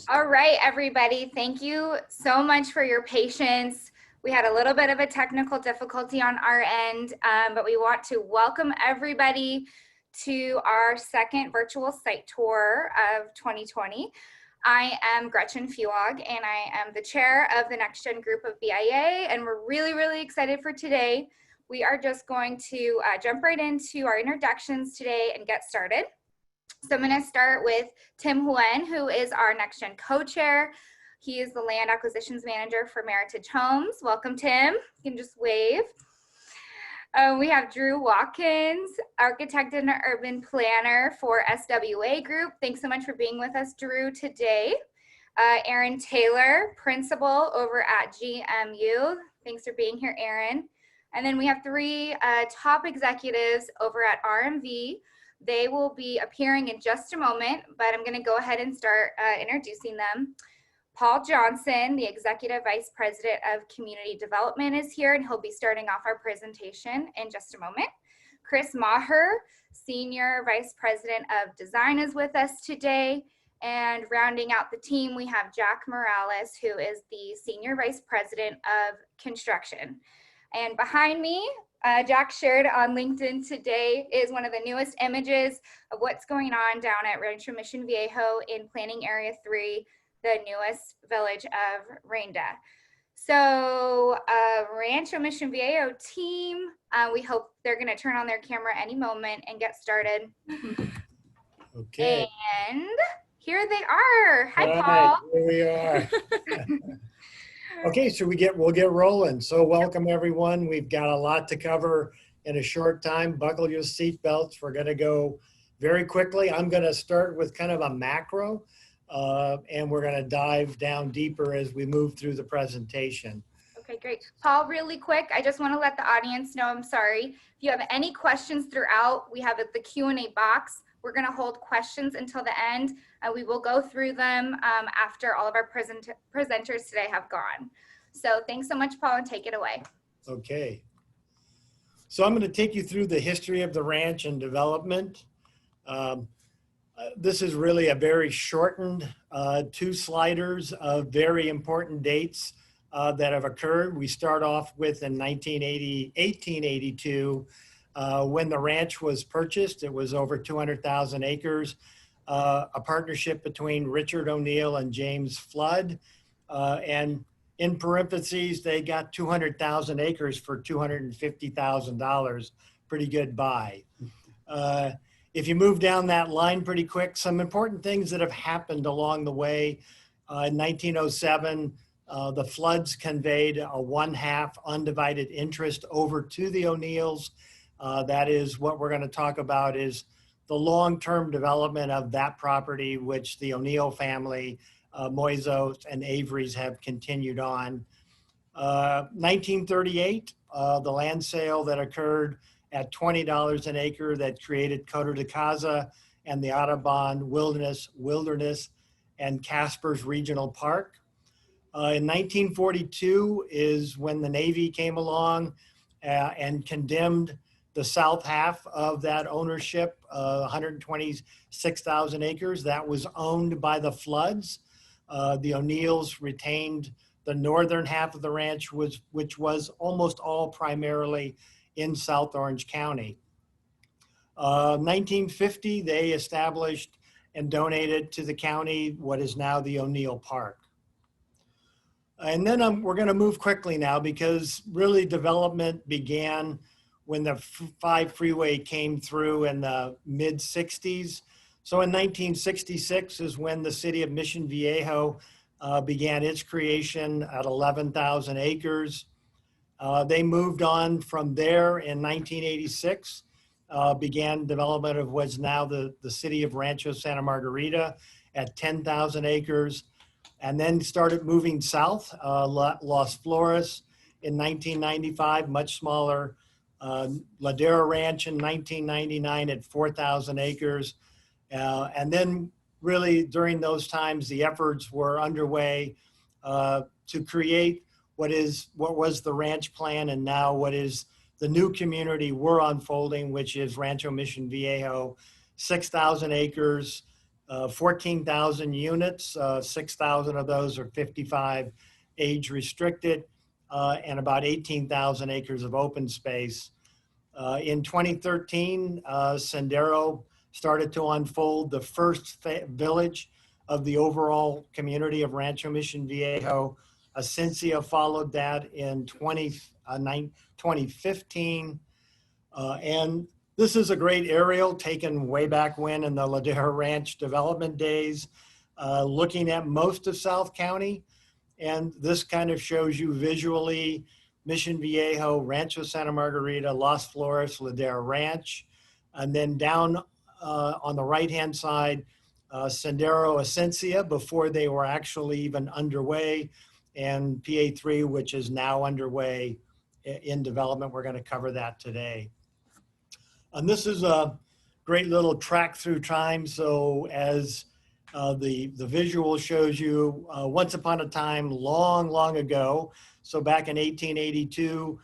All right, everybody. Thank you so much for your patience. We had a little bit of a technical difficulty on our end, but we want to welcome everybody to our second virtual site tour of 2020. I am Gretchen Fuog, and I am the chair of the NextGen group of BIA, and we're really excited for today. We are just going to jump right into our introductions today and get started. So I'm going to start with Tim Huen, who is our NextGen co-chair. He is the land acquisitions manager for Meritage Homes. Welcome, Tim. You can just wave. We have Drew Watkins, architect and urban planner for SWA Group. Thanks so much for being with us, Drew, today. Aaron Taylor, principal over at GMU. Thanks for being here, Aaron. And then we have three top executives over at RMV. They will be appearing in just a moment, but I'm going to go ahead and start introducing them. Paul Johnson, the Executive Vice President of Community Development, is here, and he'll be starting off our presentation in just a moment. Chris Maher, Senior Vice President of Design, is with us today. And rounding out the team, we have Jack Morales, who is the Senior Vice President of Construction. And behind me, Jack shared on LinkedIn today, is one of the newest images of what's going on down at Rancho Mission Viejo in Planning Area 3, the newest village of Reinda. So Rancho Mission Viejo team, we hope they're going to turn on their camera any moment and get started. Okay. And here they are. Hi, all Paul. Right, here we are. Okay, so we'll get rolling. So welcome everyone. We've got a lot to cover in a short time. Buckle your seatbelts. We're going to go very quickly. I'm going to start with kind of a macro, and we're going to dive down deeper as we move through the presentation. Okay, great. Paul, really quick, I just want to let the audience know, I'm sorry. If you have any questions throughout, we have the Q&A box. We're going to hold questions until the end, and we will go through them after all of our presenters today have gone. So thanks so much, Paul, and take it away. Okay. So I'm going to take you through the history of the ranch and development. This is really a very shortened 2 sliders of very important dates that have occurred. We start off with in 1882, when the ranch was purchased. It was over 200,000 acres, a partnership between Richard O'Neill and James Flood. And in parentheses, they got 200,000 acres for $250,000. Pretty good buy. If you move down that line pretty quick, some important things that have happened along the way. In 1907, the Floods conveyed a 1/2 undivided interest over to the O'Neills. That is what we're going to talk about, is the long-term development of that property, which the O'Neill family, Moisos and Averys, have continued on. 1938, the land sale that occurred at $20 an acre that created Coto de Caza and the Audubon Wilderness and Casper's Regional Park. In 1942 is when the Navy came along and condemned the south half of that ownership, 126,000 acres, that was owned by the Floods. The O'Neills retained the northern half of the ranch, which was almost all primarily in South Orange County. 1950, they established and donated to the county what is now the O'Neill Park. And then we're going to move quickly now, because really development began when the 5 freeway came through in the mid-60s. So in 1966 is when the city of Mission Viejo began its creation at 11,000 acres. They moved on from there in 1986, began development of what's now the city of Rancho Santa Margarita at 10,000 acres, and then started moving south, Los Flores in 1995, much smaller. Ladera Ranch in 1999 at 4,000 acres. And then really during those times, the efforts were underway to create what was the ranch plan, and now what is the new community we're unfolding, which is Rancho Mission Viejo, 6,000 acres, 14,000 units, 6,000 of those are 55 age restricted, and about 18,000 acres of open space. In 2013, Sendero started to unfold the first village of the overall community of Rancho Mission Viejo. Ascensia followed that in 2015. And this is a great aerial taken way back when in the Ladera Ranch development days, looking at most of South County. And this kind of shows you visually Mission Viejo, Rancho Santa Margarita, Las Flores, Ladera Ranch. And then down on the right-hand side, Sendero Ascensia before they were actually even underway, and PA3, which is now underway in development. We're going to cover that today. And this is a great little track through time. So as the visual shows you, once upon a time, long ago, so back in 1882,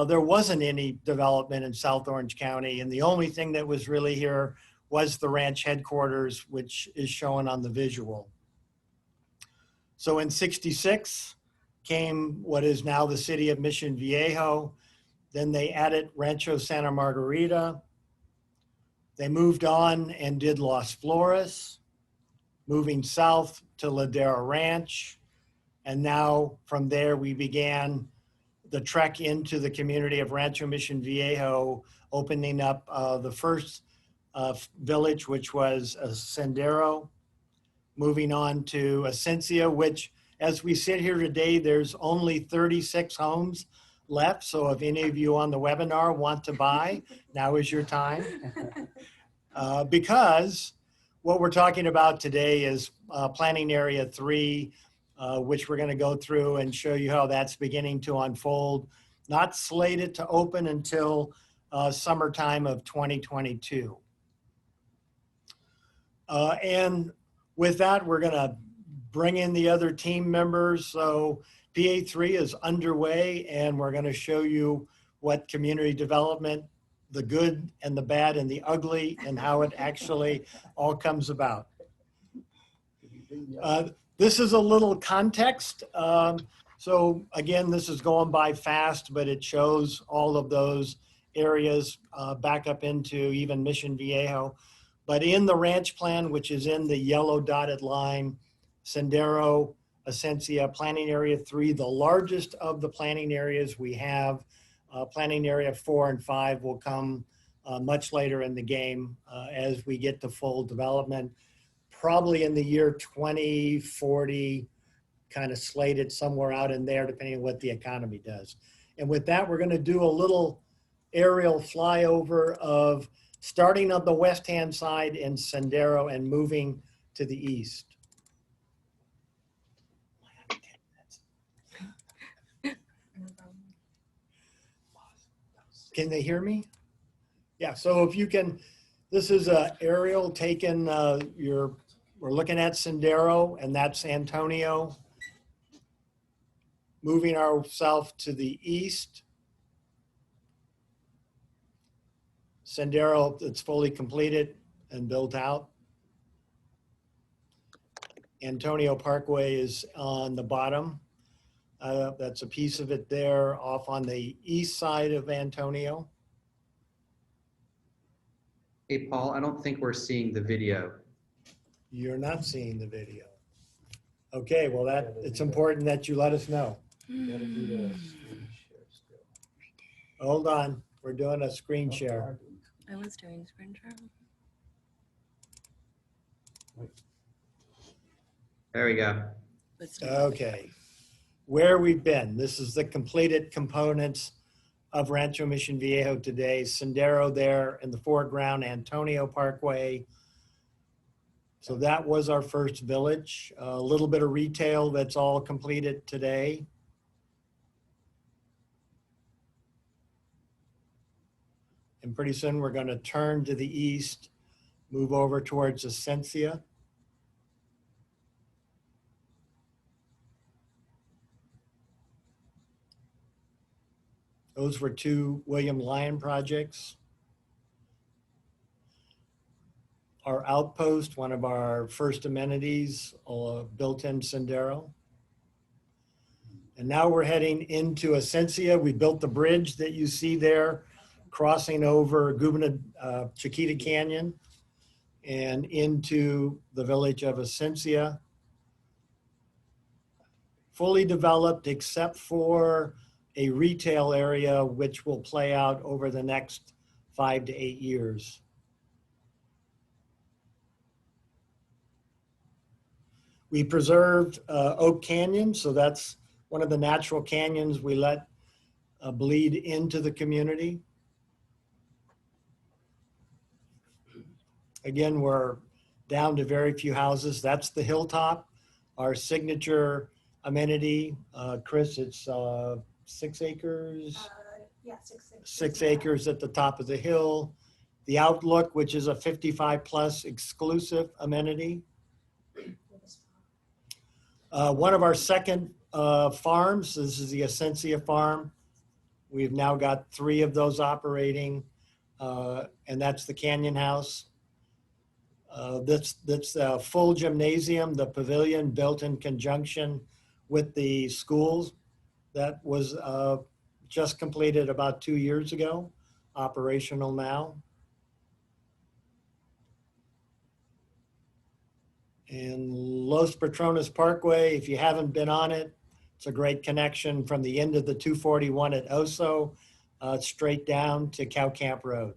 there wasn't any development in South Orange County. And the only thing that was really here was the ranch headquarters, which is shown on the visual. So in 66 came what is now the city of Mission Viejo. Then they added Rancho Santa Margarita. They moved on and did Las Flores, moving south to Ladera Ranch. And now from there, we began the trek into the community of Rancho Mission Viejo, opening up the first village, which was Sendero, moving on to Ascensia, which as we sit here today, there's only 36 homes left. So if any of you on the webinar want to buy, now is your time. Because what we're talking about today is planning area 3, which we're going to go through and show you how that's beginning to unfold. Not slated to open until summertime of 2022. And with that, we're going to bring in the other team members. So PA3 is underway, and we're going to show you what community development, the good and the bad and the ugly, and how it actually all comes about. This is a little context. So again, this is going by fast, but it shows all of those areas back up into even Mission Viejo. But in the ranch plan, which is in the yellow dotted line, Sendero, Ascensia, planning area 3, the largest of the planning areas we have. Planning area 4 and 5 will come much later in the game as we get to full development, probably in the year 2040, kind of slated somewhere out in there, depending on what the economy does. And with that, we're going to do a little aerial flyover of starting on the west-hand side in Sendero and moving to the east. Can they hear me? Yeah, so if you can, this is an aerial taken, we're looking at Sendero, and that's Antonio. Moving ourselves to the east. Sendero, it's fully completed and built out. Antonio Parkway is on the bottom. That's a piece of it there off on the east side of Antonio. Hey, Paul, I don't think we're seeing the video. You're not seeing the video. Okay, well it's important that you let us know. Hold on, we're doing a screen share. I was doing screen share. There we go. Okay, where we've been. This is the completed components of Rancho Mission Viejo today. Sendero there in the foreground, Antonio Parkway. So that was our first village. A little bit of retail that's all completed today. And pretty soon we're going to turn to the east, move over towards Ascensia. Those were 2 William Lyon projects. our outpost, one of our first amenities, built-in Sendero. And now we're heading into Ascensia. We built the bridge that you see there, crossing over Chiquita Canyon and into the village of Ascensia. Fully developed except for a retail area, which will play out over the next 5 to 8 years. We preserved Oak Canyon, so that's one of the natural canyons we let bleed into the community. Again, we're down to very few houses. That's the hilltop, our signature amenity. Chris, it's 6 acres? Yeah, 6 acres. 6 acres at the top of the hill. The Outlook, which is a 55+ exclusive amenity. One of our second farms, this is the Ascensia farm. We've now got 3 of those operating, and that's the Canyon House. That's a full gymnasium, the pavilion built in conjunction with the schools. That was just completed about 2 years ago, operational now. And Los Patrones Parkway, if you haven't been on it, it's a great connection from the end of the 241 at Oso straight down to Cow Camp Road.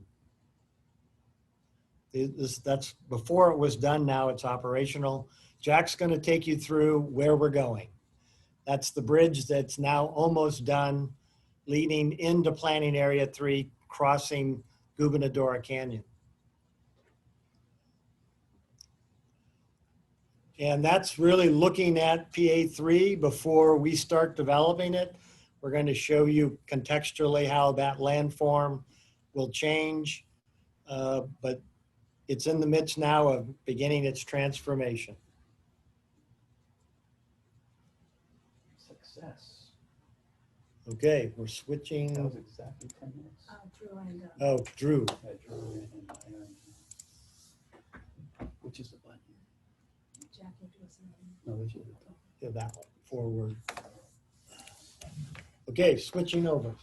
That's before it was done, now it's operational. Jack's going to take you through where we're going. That's the bridge that's now almost done, leading into Planning Area 3, crossing Gubernadora Canyon. And that's really looking at PA3 before we start developing it. We're going to show you contextually how that landform will change, but it's in the midst now of beginning its transformation. Success. Okay, we're That switching. was exactly 10 minutes. Drew and Oh, Drew. Yeah, Drew and Aaron. Which is the button? Jackie do something. No, which is the button? Yeah, that one, forward. Okay, switching over.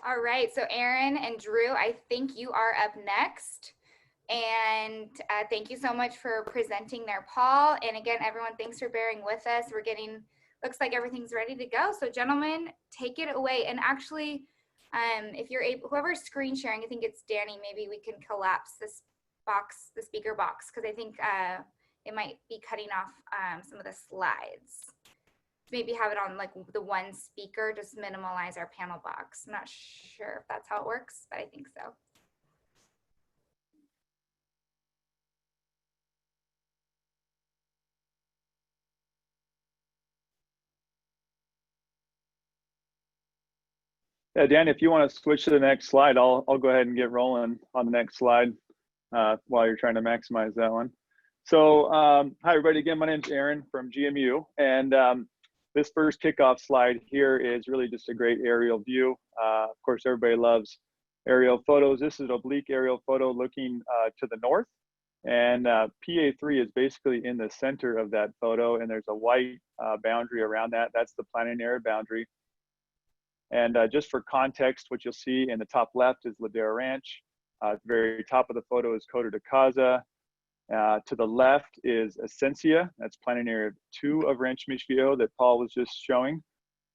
All right, so Aaron and Drew, I think you are up next. And thank you so much for presenting there, Paul. And again, everyone, thanks for bearing with us. We're getting, looks like everything's ready to go. So gentlemen, take it away. And actually, if you're able, whoever's screen sharing, I think it's Danny, maybe we can collapse this box, the speaker box, because I think it might be cutting off some of the slides. Maybe have it on like the one speaker, just minimize our panel box. I'm not sure if that's how it works, but I think so. Yeah, Dan, if you want to switch to the next slide, I'll go ahead and get rolling on the next slide while you're trying to maximize that one. So hi, everybody. Again, my name's Aaron from GMU. And this first kickoff slide here is really just a great aerial view. Of course, everybody loves aerial photos. This is an oblique aerial photo looking to the north. And PA3 is basically in the center of that photo. And there's a white boundary around that. That's the planning area boundary. And just for context, what you'll see in the top left is Ladera Ranch. At the very top of the photo is Coto de Caza. To the left is Ascensia. That's planning area 2 of Rancho Michio that Paul was just showing.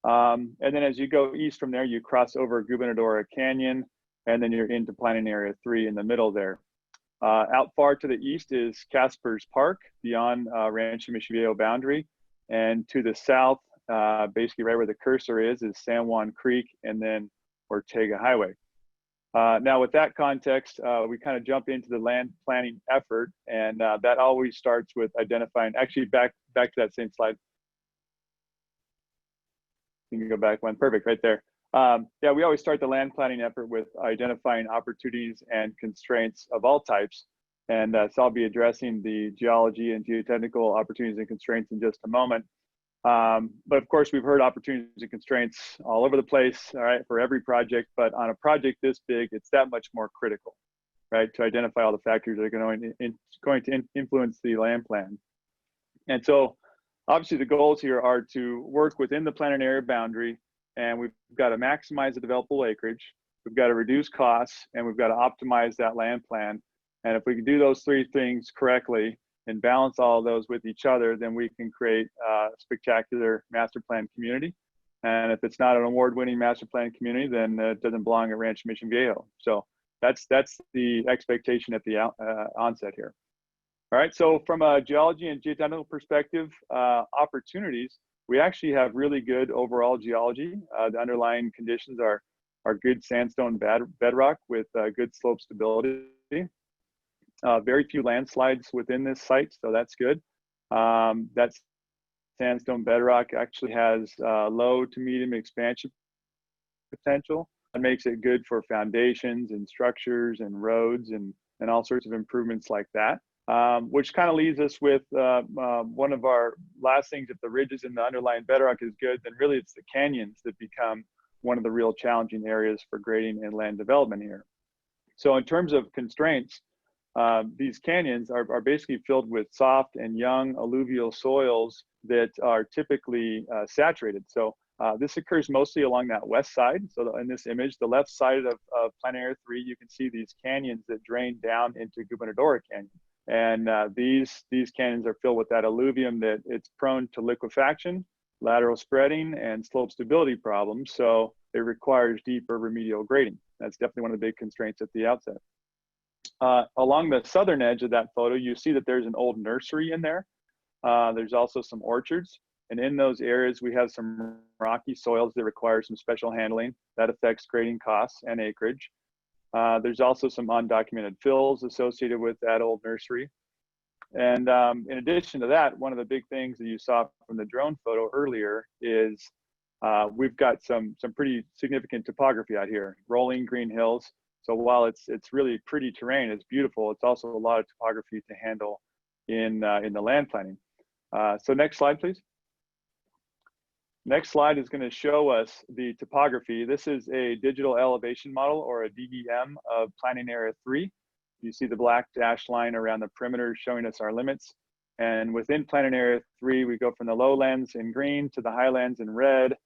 And then as you go east from there, you cross over Gubernadora Canyon, and then you're into planning area 3 in the middle there. Out far to the east is Casper's Park beyond Rancho Mission Viejo boundary. And to the south, basically right where the cursor is San Juan Creek and then Ortega Highway. Now with that context, we kind of jump into the land planning effort, and that always starts with identifying, actually back to that same slide. You can go back one, perfect, right there. Yeah, we always start the land planning effort with identifying opportunities and constraints of all types. And so I'll be addressing the geology and geotechnical opportunities and constraints in just a moment. But of course, we've heard opportunities and constraints all over the place, all right, for every project. But on a project this big, it's that much more critical, right, to identify all the factors that are going to influence the land plan. And so obviously the goals here are to work within the planning area boundary, and we've got to maximize the developable acreage, we've got to reduce costs, and we've got to optimize that land plan. And if we can do those three things correctly and balance all of those with each other, then we can create a spectacular master plan community. And if it's not an award-winning master plan community, then it doesn't belong at Rancho Mission Viejo. So that's the expectation at the onset here. All right, so from a geology and geotechnical perspective, opportunities, we actually have really good overall geology. The underlying conditions are good sandstone bedrock with good slope stability. Very few landslides within this site, so that's good. That sandstone bedrock actually has low to medium expansion potential. That makes it good for foundations and structures and roads and all sorts of improvements like that. Which kind of leaves us with one of our last things. If the ridges and the underlying bedrock is good, then really it's the canyons that become one of the real challenging areas for grading and land development here. So in terms of constraints, these canyons are basically filled with soft and young alluvial soils that are typically saturated. So this occurs mostly along that west side. So in this image, the left side of Planning Area 3, you can see these canyons that drain down into Gubernadora Canyon. And these canyons are filled with that alluvium that it's prone to liquefaction, lateral spreading, and slope stability problems. So it requires deeper remedial grading. That's definitely one of the big constraints at the outset. Along the southern edge of that photo, you see that there's an old nursery in there. There's also some orchards. And in those areas, we have some rocky soils that require some special handling. That affects grading costs and acreage. There's also some undocumented fills associated with that old nursery. And in addition to that, one of the big things that you saw from the drone photo earlier is we've got some pretty significant topography out here, rolling green hills. So while it's really pretty terrain, it's beautiful, it's also a lot of topography to handle in the land planning. So next slide, please. Next slide is going to show us the topography. This is a digital elevation model, or a DEM, of Planning Area 3. You see the black dashed line around the perimeter showing us our limits. And within Planning Area 3, we go from the lowlands in green to the highlands in red.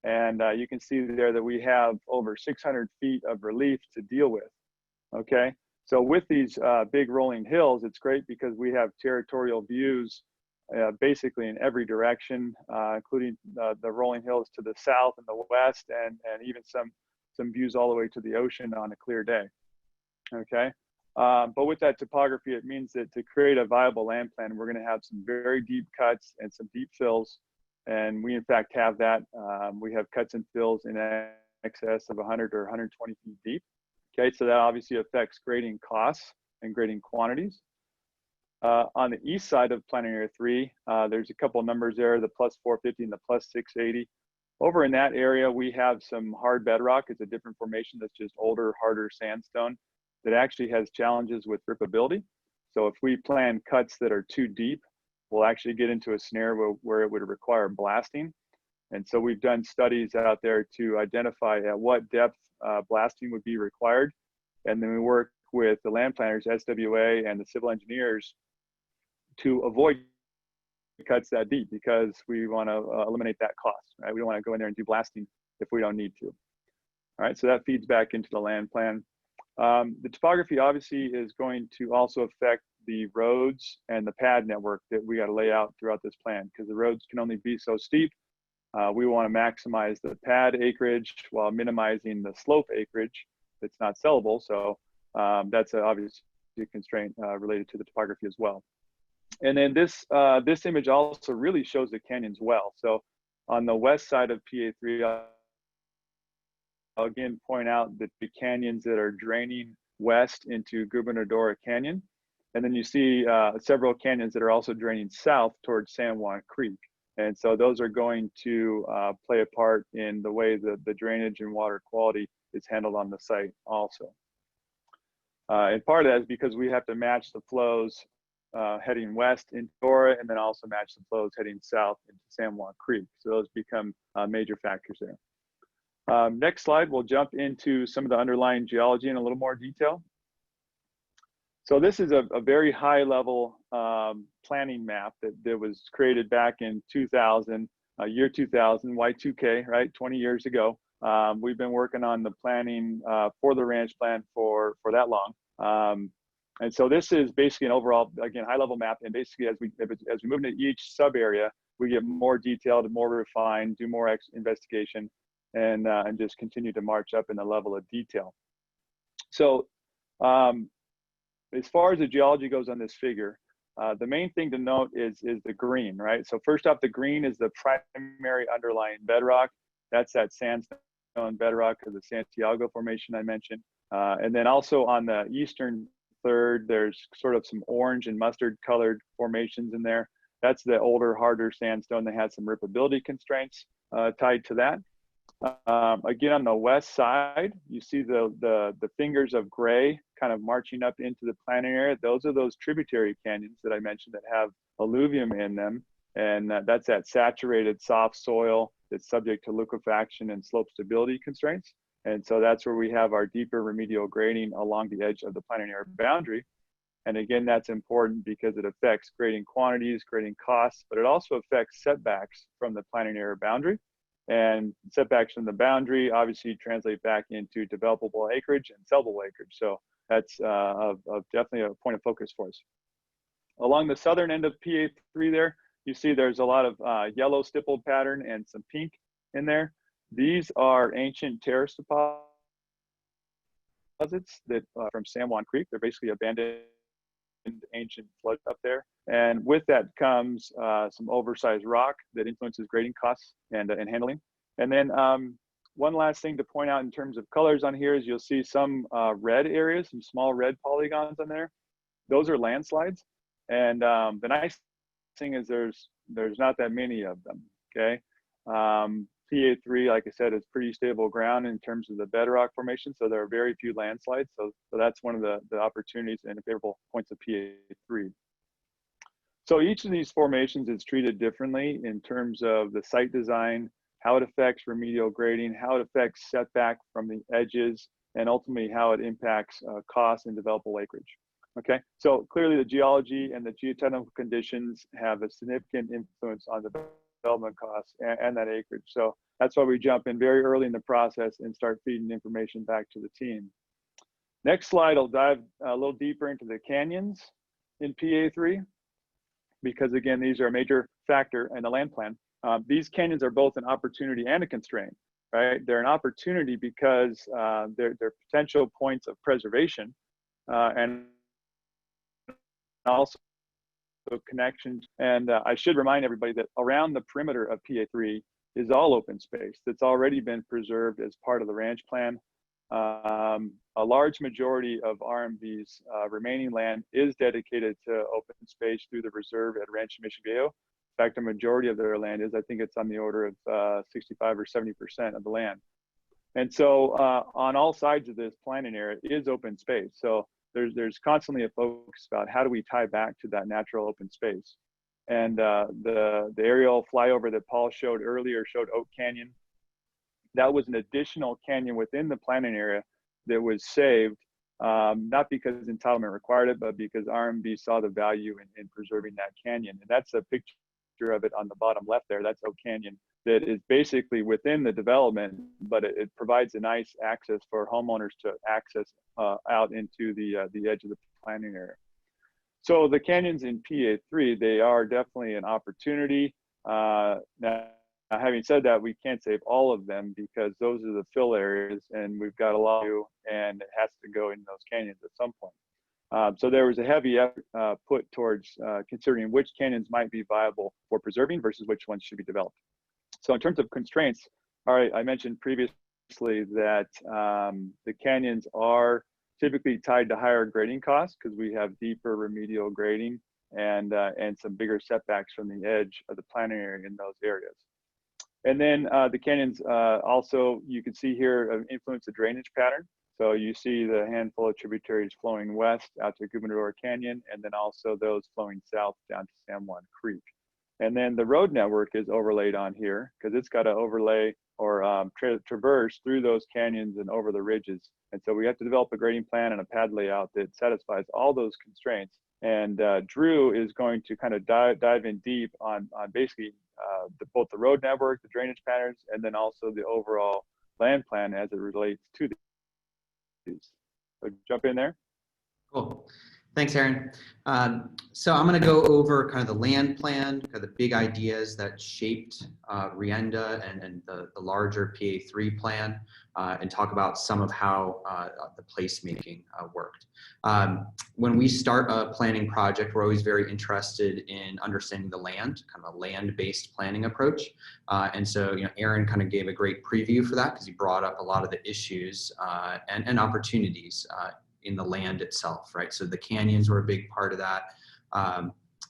And you can see there that we have over 600 feet of relief to deal with. Okay, so with these big rolling hills, it's great because we have territorial views basically in every direction, including the rolling hills to the south and the west, and even some views all the way to the ocean on a clear day. Okay, but with that topography, it means that to create a viable land plan, we're going to have some very deep cuts and some deep fills, and we in fact have that. We have cuts and fills in excess of 100 or 120 feet deep. Okay, so that obviously affects grading costs and grading quantities. On the east side of Planning Area 3, there's a couple of numbers there, the plus 450 and the plus 680. Over in that area, we have some hard bedrock. It's a different formation that's just older, harder sandstone that actually has challenges with rippability. So if we plan cuts that are too deep, we'll actually get into a scenario where it would require blasting. And so we've done studies out there to identify at what depth blasting would be required. And then we work with the land planners, SWA, and the civil engineers to avoid cuts that deep, because we want to eliminate that cost, right? We don't want to go in there and do blasting if we don't need to. All right, so that feeds back into the land plan. The topography obviously is going to also affect the roads and the pad network that we got to lay out throughout this plan, because the roads can only be so steep We want to maximize the pad acreage while minimizing the slope acreage that's not sellable. So that's obviously a constraint related to the topography as well. And then this image also really shows the canyons well. So on the west side of PA3, I'll again point out that the canyons that are draining west into Gubernadora Canyon. And then you see several canyons that are also draining south towards San Juan Creek. And so those are going to play a part in the way that the drainage and water quality is handled on the site also. And part of that is because we have to match the flows heading west into Dora, and then also match the flows heading south into San Juan Creek. So those become major factors there. Next slide, we'll jump into some of the underlying geology in a little more detail. So this is a very high level planning map that was created back in 2000, year 2000, Y2K, right, 20 years ago. We've been working on the planning for the ranch plan for that long. And so this is basically an overall, again, high level map. And basically as we move into each sub area, we get more detailed, more refined, do more investigation, and just continue to march up in the level of detail. So as far as the geology goes on this figure, the main thing to note is the green, right? So first off, the green is the primary underlying bedrock. That's that sandstone bedrock of the Santiago Formation I mentioned. And then also on the eastern third, there's sort of some orange and mustard colored formations in there. That's the older, harder sandstone that has some rippability constraints tied to that. Again, on the west side, you see the fingers of gray kind of marching up into the planning area. Those are those tributary canyons that I mentioned that have alluvium in them. And that's that saturated soft soil that's subject to liquefaction and slope stability constraints. And so that's where we have our deeper remedial grading along the edge of the planning area boundary. And again, that's important because it affects grading quantities, grading costs, but it also affects setbacks from the planning area boundary. And setbacks from the boundary obviously translate back into developable acreage and sellable acreage. So that's definitely a point of focus for us. Along the southern end of PA3 there, you see there's a lot of yellow stippled pattern and some pink in there. These are ancient terrace deposits that from San Juan Creek. They're basically abandoned ancient flood up there. And with that comes some oversized rock that influences grading costs and handling. And then one last thing to point out in terms of colors on here is you'll see some red areas, some small red polygons on there. Those are landslides. And the nice thing is there's not that many of them, okay? PA3, like I said, is pretty stable ground in terms of the bedrock formation, so there are very few landslides. So that's one of the opportunities and favorable points of PA3. So each of these formations is treated differently in terms of the site design, how it affects remedial grading, how it affects setback from the edges, and ultimately how it impacts cost and developable acreage. Okay, so clearly the geology and the geotechnical conditions have a significant influence on the development costs and that acreage. So that's why we jump in very early in the process and start feeding information back to the team. Next slide, I'll dive a little deeper into the canyons in PA3, because again, these are a major factor in the land plan. These canyons are both an opportunity and a constraint, right? They're an opportunity because they're potential points of preservation and also connections. And I should remind everybody that around the perimeter of PA3 is all open space that's already been preserved as part of the ranch plan. A large majority of RMV's remaining land is dedicated to open space through the reserve at Rancho Michigan. In fact, a majority of their land is, I think it's on the order of 65 or 70% of the land. And so on all sides of this planning area is open space. So there's constantly a focus about how do we tie back to that natural open space. And the aerial flyover that Paul showed earlier showed Oak Canyon. That was an additional canyon within the planning area that was saved, not because entitlement required it, but because RMB saw the value in preserving that canyon. And that's a picture of it on the bottom left there. That's Oak Canyon that is basically within the development, but it provides a nice access for homeowners to access out into the edge of the planning area. So the canyons in PA3, they are definitely an opportunity. Now, having said that, we can't save all of them because those are the fill areas, and we've got a lot to do, and it has to go in those canyons at some point. So there was a heavy effort put towards considering which canyons might be viable for preserving versus which ones should be developed. So in terms of constraints, all right, I mentioned previously that the canyons are typically tied to higher grading costs because we have deeper remedial grading and some bigger setbacks from the edge of the planting area in those areas. And then the canyons also, you can see here, influence the drainage pattern. So you see the handful of tributaries flowing west out to Gubernador Canyon, and then also those flowing south down to San Juan Creek. And then the road network is overlaid on here because it's got to overlay or traverse through those canyons and over the ridges. And so we have to develop a grading plan and a pad layout that satisfies all those constraints. And Drew is going to kind of dive in deep on basically both the road network, the drainage patterns, and then also the overall land plan as it relates to these. So jump in there. Cool. Thanks, Aaron. So I'm going to go over kind of the land plan, kind of the big ideas that shaped Rienda and the larger PA3 plan, and talk about some of how the placemaking worked. When we start a planning project, we're always very interested in understanding the land, kind of a land-based planning approach. And so, Aaron kind of gave a great preview for that because he brought up a lot of the issues and opportunities in the land itself, right? So the canyons were a big part of that.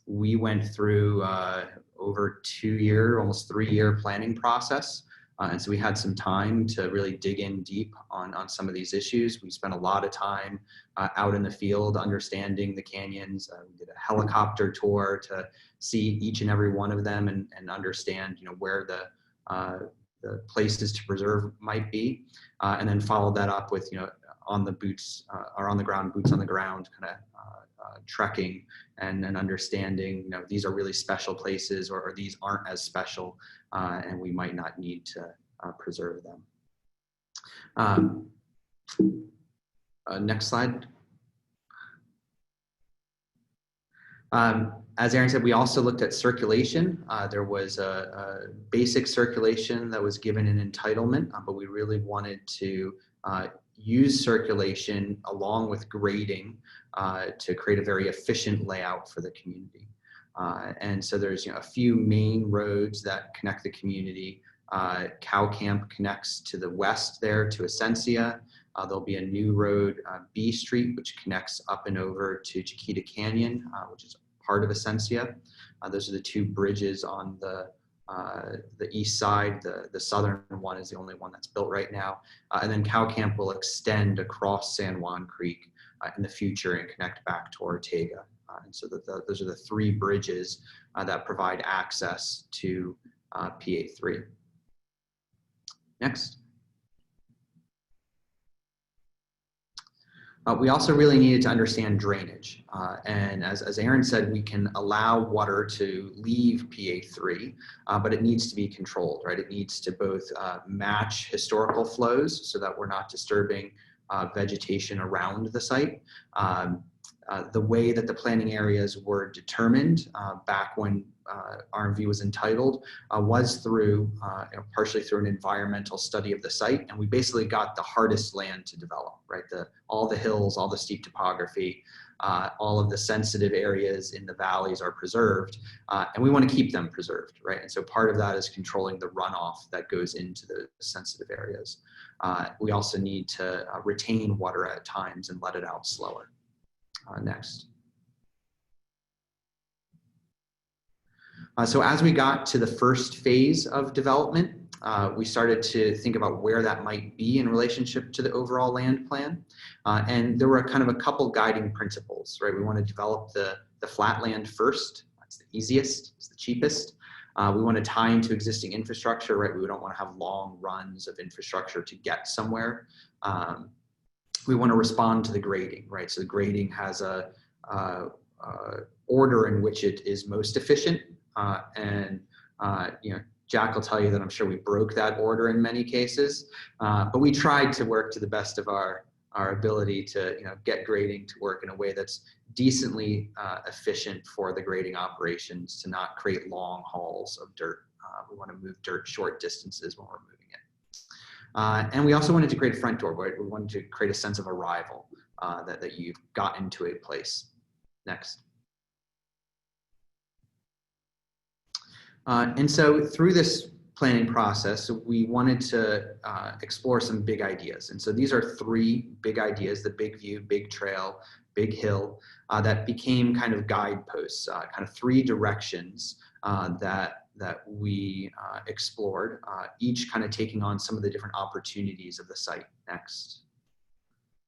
We went through over 2-year, almost 3-year planning process. And so we had some time to really dig in deep on some of these issues. We spent a lot of time out in the field understanding the canyons. We did a helicopter tour to see each and every one of them and understand, where the places to preserve might be. And then followed that up with, on the boots or on the ground, boots on the ground kind of trekking and understanding, these are really special places or these aren't as special and we might not need to preserve them. Next slide. As Aaron said, we also looked at circulation. There was a basic circulation that was given an entitlement, but we really wanted to use circulation along with grading to create a very efficient layout for the community. And so there's a few main roads that connect the community. Cow Camp connects to the west there to Essentia. There'll be a new road, B Street, which connects up and over to Chiquita Canyon, which is part of Essentia. Those are the two bridges on the east side. The southern one is the only one that's built right now. And then Cow Camp will extend across San Juan Creek in the future and connect back to Ortega. And so those are the 3 bridges that provide access to PA3. Next. We also really needed to understand drainage. And as Aaron said, we can allow water to leave PA3, but it needs to be controlled, right? It needs to both match historical flows so that we're not disturbing vegetation around the site. The way that the planning areas were determined back when RMV was entitled was through, partially through an environmental study of the site. And we basically got the hardest land to develop, right? All the hills, all the steep topography, all of the sensitive areas in the valleys are preserved, and we want to keep them preserved, right? And so part of that is controlling the runoff that goes into the sensitive areas. We also need to retain water at times and let it out slower. Next. So as we got to the first phase of development, we started to think about where that might be in relationship to the overall land plan. And there were kind of a couple guiding principles, right? We want to develop the flat land first. That's the easiest, it's the cheapest. We want to tie into existing infrastructure, right? We don't want to have long runs of infrastructure to get somewhere. We want to respond to the grading, right? So the grading has a order in which it is most efficient. Jack will tell you that I'm sure we broke that order in many cases, but we tried to work to the best of our ability to get grading to work in a way that's decently efficient for the grading operations to not create long hauls of dirt We want to move dirt short distances when we're moving it. And we also wanted to create a front door, right? We wanted to create a sense of arrival, that you've gotten to a place. Next. And so through this planning process, we wanted to explore some big ideas. And so these are 3 big ideas: the big view, big trail, big hill, that became kind of guideposts, kind of 3 directions that we explored, each kind of taking on some of the different opportunities of the site. Next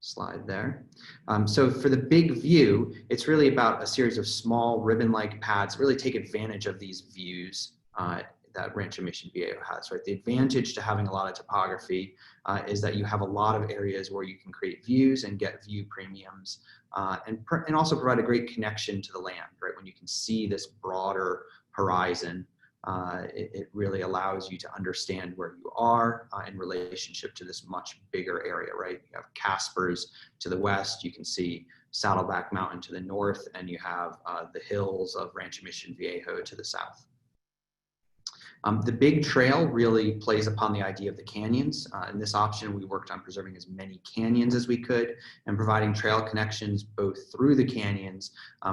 slide there. So for the big view, it's really about a series of small ribbon-like pads that really take advantage of these views that Rancho Mission BIAO has, right? The advantage to having a lot of topography is that you have a lot of areas where you can create views and get view premiums, and also provide a great connection to the land, right? When you can see this broader horizon, it really allows you to understand where you are in relationship to this much bigger area, right? You have Caspers to the west, you can see Saddleback Mountain to the north, and you have the hills of Rancho Mission Viejo to the south. The big trail really plays upon the idea of the canyons. In this option, we worked on preserving as many canyons as we could and providing trail connections both through the canyons,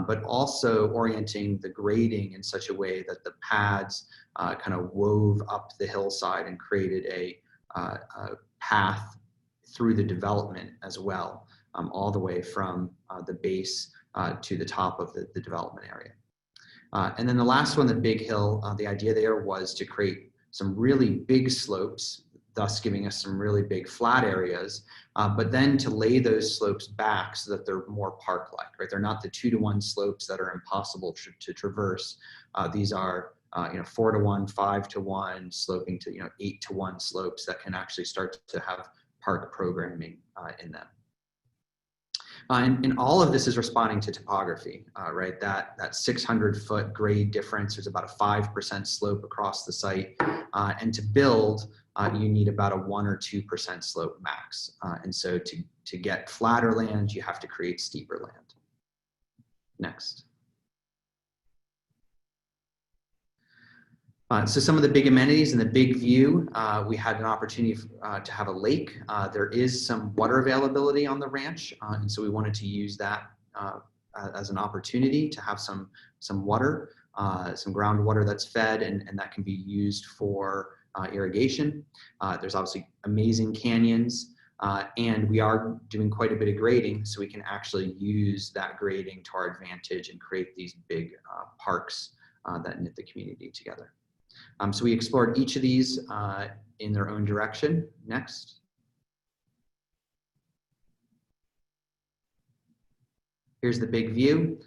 but also orienting the grading in such a way that the pads kind of wove up the hillside and created a path through the development as well, all the way from the base to the top of the development area. And then the last one, the big hill, the idea there was to create some really big slopes, thus giving us some really big flat areas, but then to lay those slopes back so that they're more park-like, right? They're not the 2-to-1 slopes that are impossible to traverse. These are 4-to-1, 5-to-1, sloping to 8-to-1 slopes that can actually start to have park programming in them. And all of this is responding to topography, right? That 600-foot grade difference, there's about a 5% slope across the site. And to build, you need about a 1 or 2% slope max. And so to get flatter land, you have to create steeper land. Next. So some of the big amenities in the big view, we had an opportunity to have a lake. There is some water availability on the ranch, and so we wanted to use that as an opportunity to have some water, some groundwater that's fed, and that can be used for irrigation. There's obviously amazing canyons, and we are doing quite a bit of grading, so we can actually use that grading to our advantage and create these big parks that knit the community together. So we explored each of these in their own direction. Next. Here's the big view.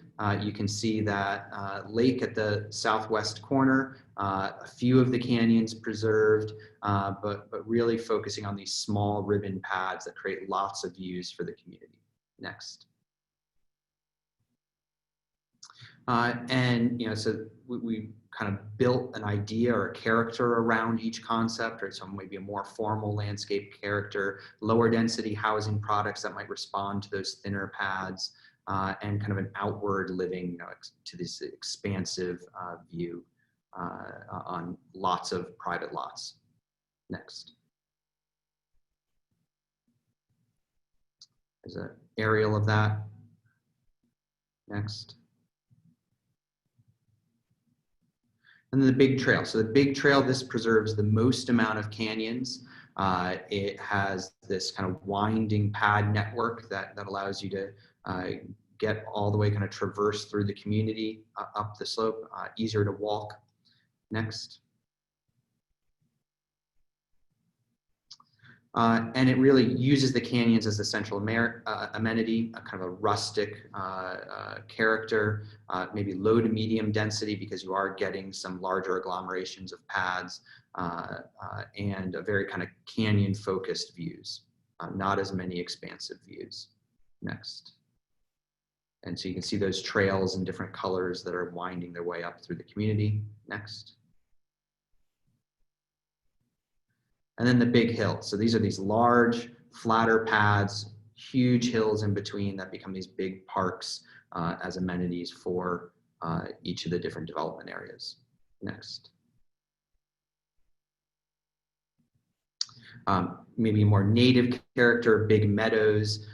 You can see that lake at the southwest corner, a few of the canyons preserved, but really focusing on these small ribbon pads that create lots of views for the community. Next. And so we kind of built an idea or a character around each concept, right? So maybe a more formal landscape character, lower density housing products that might respond to those thinner pads, and kind of an outward living, to this expansive view on lots of private lots. Next. There's an aerial of that. Next. And then the big trail. So the big trail, this preserves the most amount of canyons. It has this kind of winding pad network that allows you to get all the way, kind of traverse through the community up the slope, easier to walk. Next. And it really uses the canyons as the central amenity, a kind of a rustic character, maybe low to medium density because you are getting some larger agglomerations of pads, and a very kind of canyon focused views, not as many expansive views. Next. And so you can see those trails in different colors that are winding their way up through the community. Next. And then the big hill. So these are these large, flatter pads, huge hills in between that become these big parks as amenities for each of the different development areas. Next. maybe more native character, big meadows.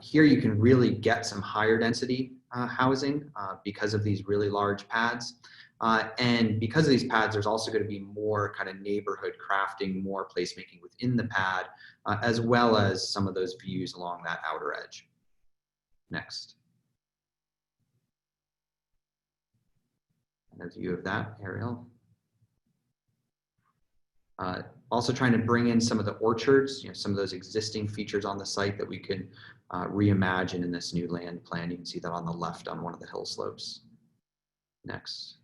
Here you can really get some higher density housing because of these really large pads. And because of these pads, there's also going to be more kind of neighborhood crafting, more placemaking within the pad, as well as some of those views along that outer edge. Next. And a view of that, Ariel. Also trying to bring in some of the orchards, some of those existing features on the site that we could reimagine in this new land plan. You can see that on the left on one of the hill slopes. Next.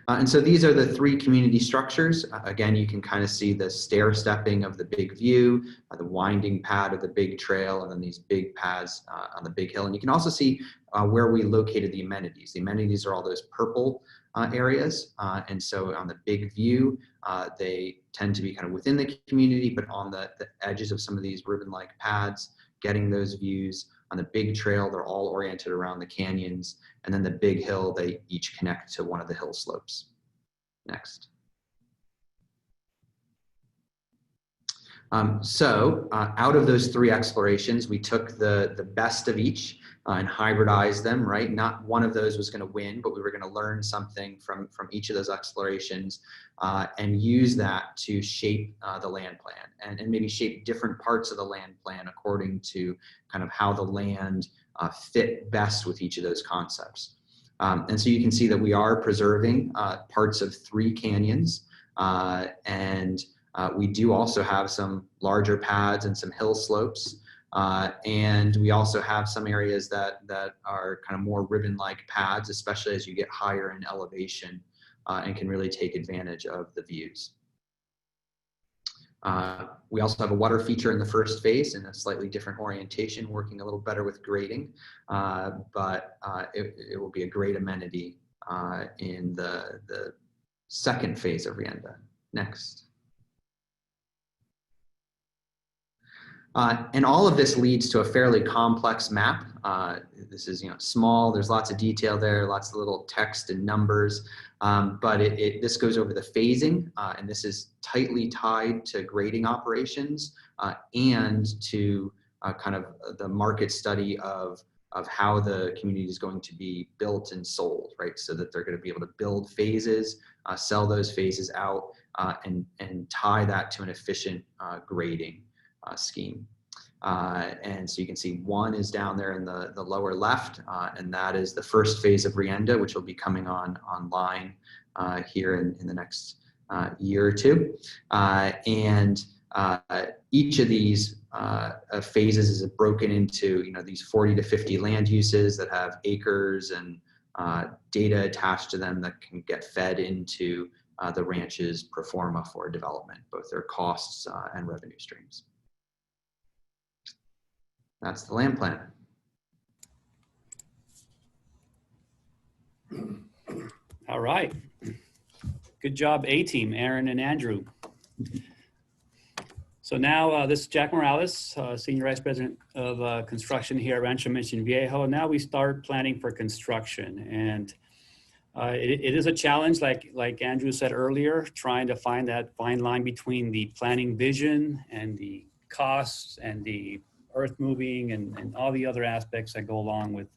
And so these are the three community structures. Again, you can kind of see the stair stepping of the big view, the winding pad of the big trail, and then these big paths on the big hill. And you can also see where we located the amenities. The amenities are all those purple areas. And so on the big view, they tend to be kind of within the community, but on the edges of some of these ribbon-like pads, getting those views. On the big trail, they're all oriented around the canyons. And then the big hill, they each connect to one of the hill slopes. Next. Out of those three explorations, we took the best of each and hybridized them, right? Not one of those was going to win, but we were going to learn something from each of those explorations and use that to shape the land plan and maybe shape different parts of the land plan according to kind of how the land fit best with each of those concepts. And so you can see that we are preserving parts of three canyons and we do also have some larger pads and some hill slopes. And we also have some areas that are kind of more ribbon-like pads, especially as you get higher in elevation and can really take advantage of the views. We also have a water feature in the first phase in a slightly different orientation, working a little better with grading, but it will be a great amenity in the second phase of Rienda. Next. And all of this leads to a fairly complex map. This is small, there's lots of detail there, lots of little text and numbers, but this goes over the phasing, and this is tightly tied to grading operations and to kind of the market study of how the community is going to be built and sold, right? So that they're going to be able to build phases, sell those phases out, and tie that to an efficient grading scheme. And so you can see one is down there in the lower left, and that is the first phase of Rienda, which will be coming online here in the next year or two. And each of these phases is broken into these 40 to 50 land uses that have acres and data attached to them that can get fed into the ranch's pro forma for development, both their costs and revenue streams. That's the land plan. All right. Good job, A-team, Aaron and Andrew. So now this is Jack Morales, Senior Vice President of Construction here at Rancho Mission Viejo. Now we start planning for construction. And it is a challenge, like Andrew said earlier, trying to find that fine line between the planning vision and the costs and the earth moving and all the other aspects that go along with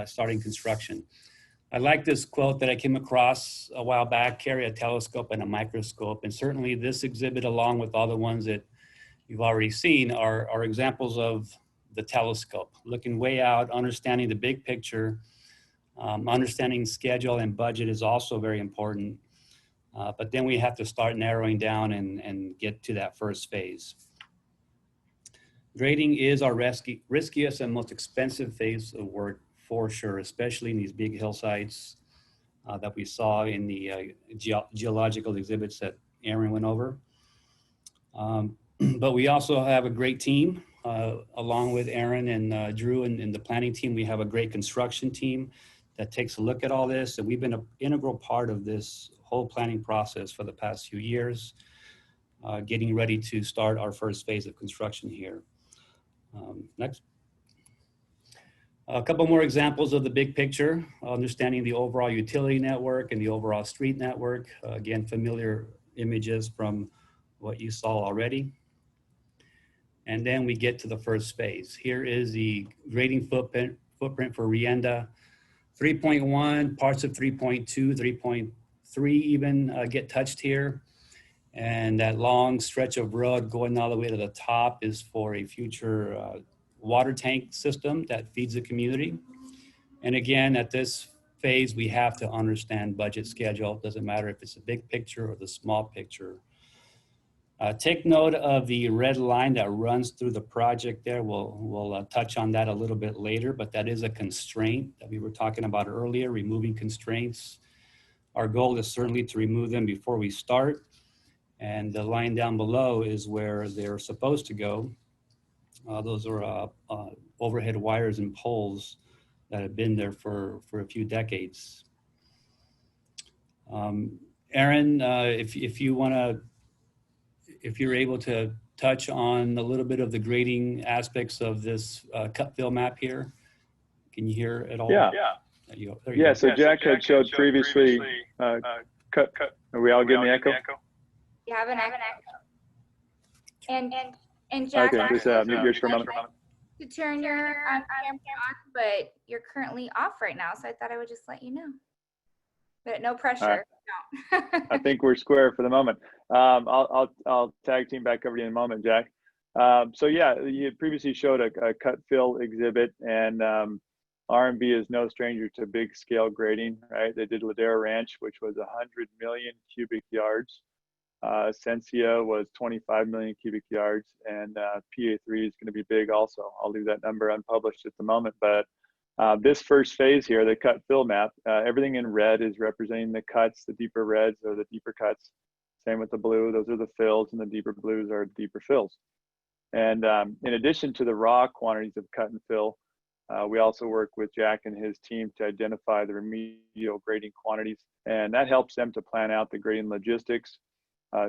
starting construction. I like this quote that I came across a while back: carry a telescope and a microscope. And certainly this exhibit, along with all the ones that you've already seen, are examples of the telescope, looking way out, understanding the big picture. Understanding schedule and budget is also very important. But then we have to start narrowing down and get to that first phase. Grading is our riskiest and most expensive phase of work for sure, especially in these big hillsides that we saw in the geological exhibits that Aaron went over. But we also have a great team, along with Aaron and Drew and the planning team. We have a great construction team that takes a look at all this, and we've been an integral part of this whole planning process for the past few years, getting ready to start our first phase of construction here. Next. A couple more examples of the big picture, understanding the overall utility network and the overall street network. Again, familiar images from what you saw already. And then we get to the first phase. Here is the grading footprint for Rienda. 3.1, parts of 3.2, 3.3 even get touched here. And that long stretch of road going all the way to the top is for a future water tank system that feeds the community. And again, at this phase, we have to understand budget schedule. It doesn't matter if it's a big picture or the small picture. Take note of the red line that runs through the project there. We'll touch on that a little bit later, but that is a constraint that we were talking about earlier, removing constraints. Our goal is certainly to remove them before we start. And the line down below is where they're supposed to go. Those are overhead wires and poles that have been there for a few decades. Aaron, if you want to, if you're able to touch on a little bit of the grading aspects of this cut fill map here. Can you hear it all? Yeah. There you go. Yeah, so Jack had showed previously, cut. Are we all getting the echo? You have an echo. And Jack, Okay, just mute yours for a moment. to turn your camera on, but you're currently off right now, so I thought I would just let you know. But no pressure. No. I think we're square for the moment. I'll tag team back over to you in a moment, Jack. So yeah, you previously showed a cut fill exhibit, and R&B is no stranger to big scale grading, right? They did Ladera Ranch, which was 100 million cubic yards. Sensia was 25 million cubic yards, and PA3 is going to be big also. I'll leave that number unpublished at the moment, but this first phase here, the cut fill map, everything in red is representing the cuts. The deeper reds are the deeper cuts. Same with the blue, those are the fills, and the deeper blues are deeper fills. And in addition to the raw quantities of cut and fill, we also work with Jack and his team to identify the remedial grading quantities, and that helps them to plan out the grading logistics,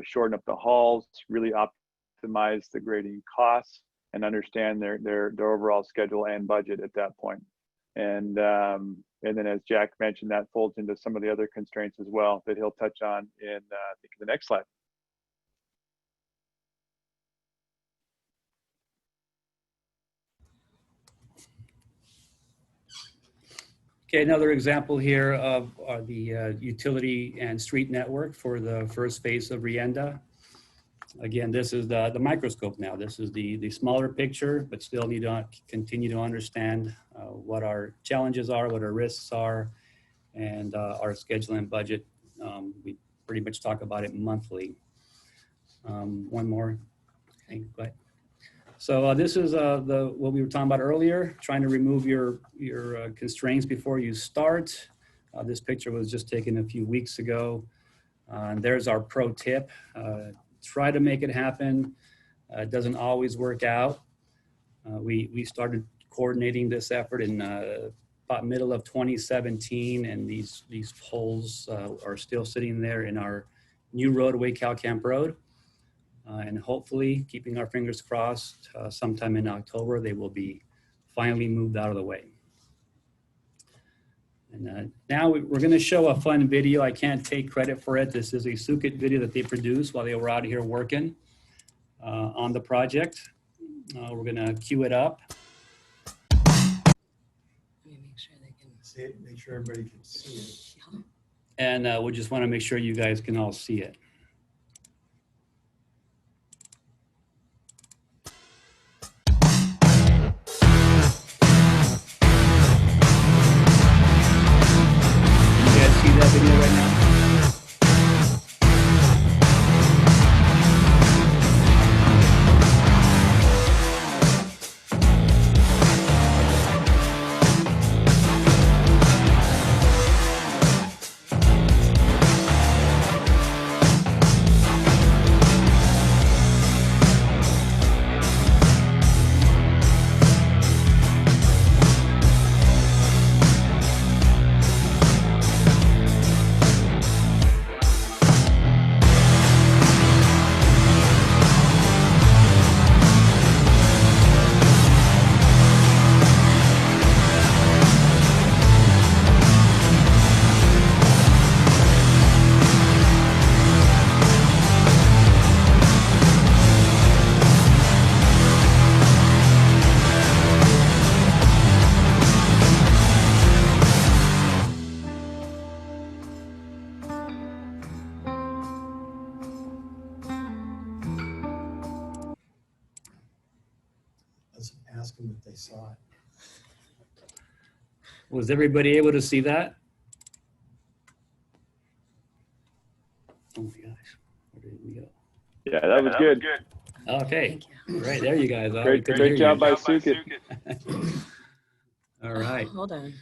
shorten up the hauls, really optimize the grading costs, and understand their overall schedule and budget at that point. And then, as Jack mentioned, that folds into some of the other constraints as well that he'll touch on in I think the next slide. Okay, another example here of the utility and street network for the first phase of Rienda. Again, this is the microscope now. This is the smaller picture, but still need to continue to understand what our challenges are, what our risks are, and our schedule and budget. We pretty much talk about it monthly. One more. Okay, go ahead. So this is what we were talking about earlier, trying to remove your constraints before you start. This picture was just taken a few weeks ago. And there's our pro tip. Try to make it happen. It doesn't always work out. We started coordinating this effort in about middle of 2017, and these poles are still sitting there in our new roadway, Cal Camp Road. And hopefully, keeping our fingers crossed, sometime in October, they will be finally moved out of the way. And now we're going to show a fun video. I can't take credit for it. This is a Sukit video that they produced while they were out here working on the project. We're going to cue it up. Let me make sure they can See it, make sure everybody can see it. And we just want to make sure you guys can all see it. See that video right now? ask them if they saw it. Was everybody able to see that? Oh my gosh, where did we go? Yeah, that was good. Okay, right, there you guys are. We Great, couldn't hear great you. job by Sukit. All right. Hold on.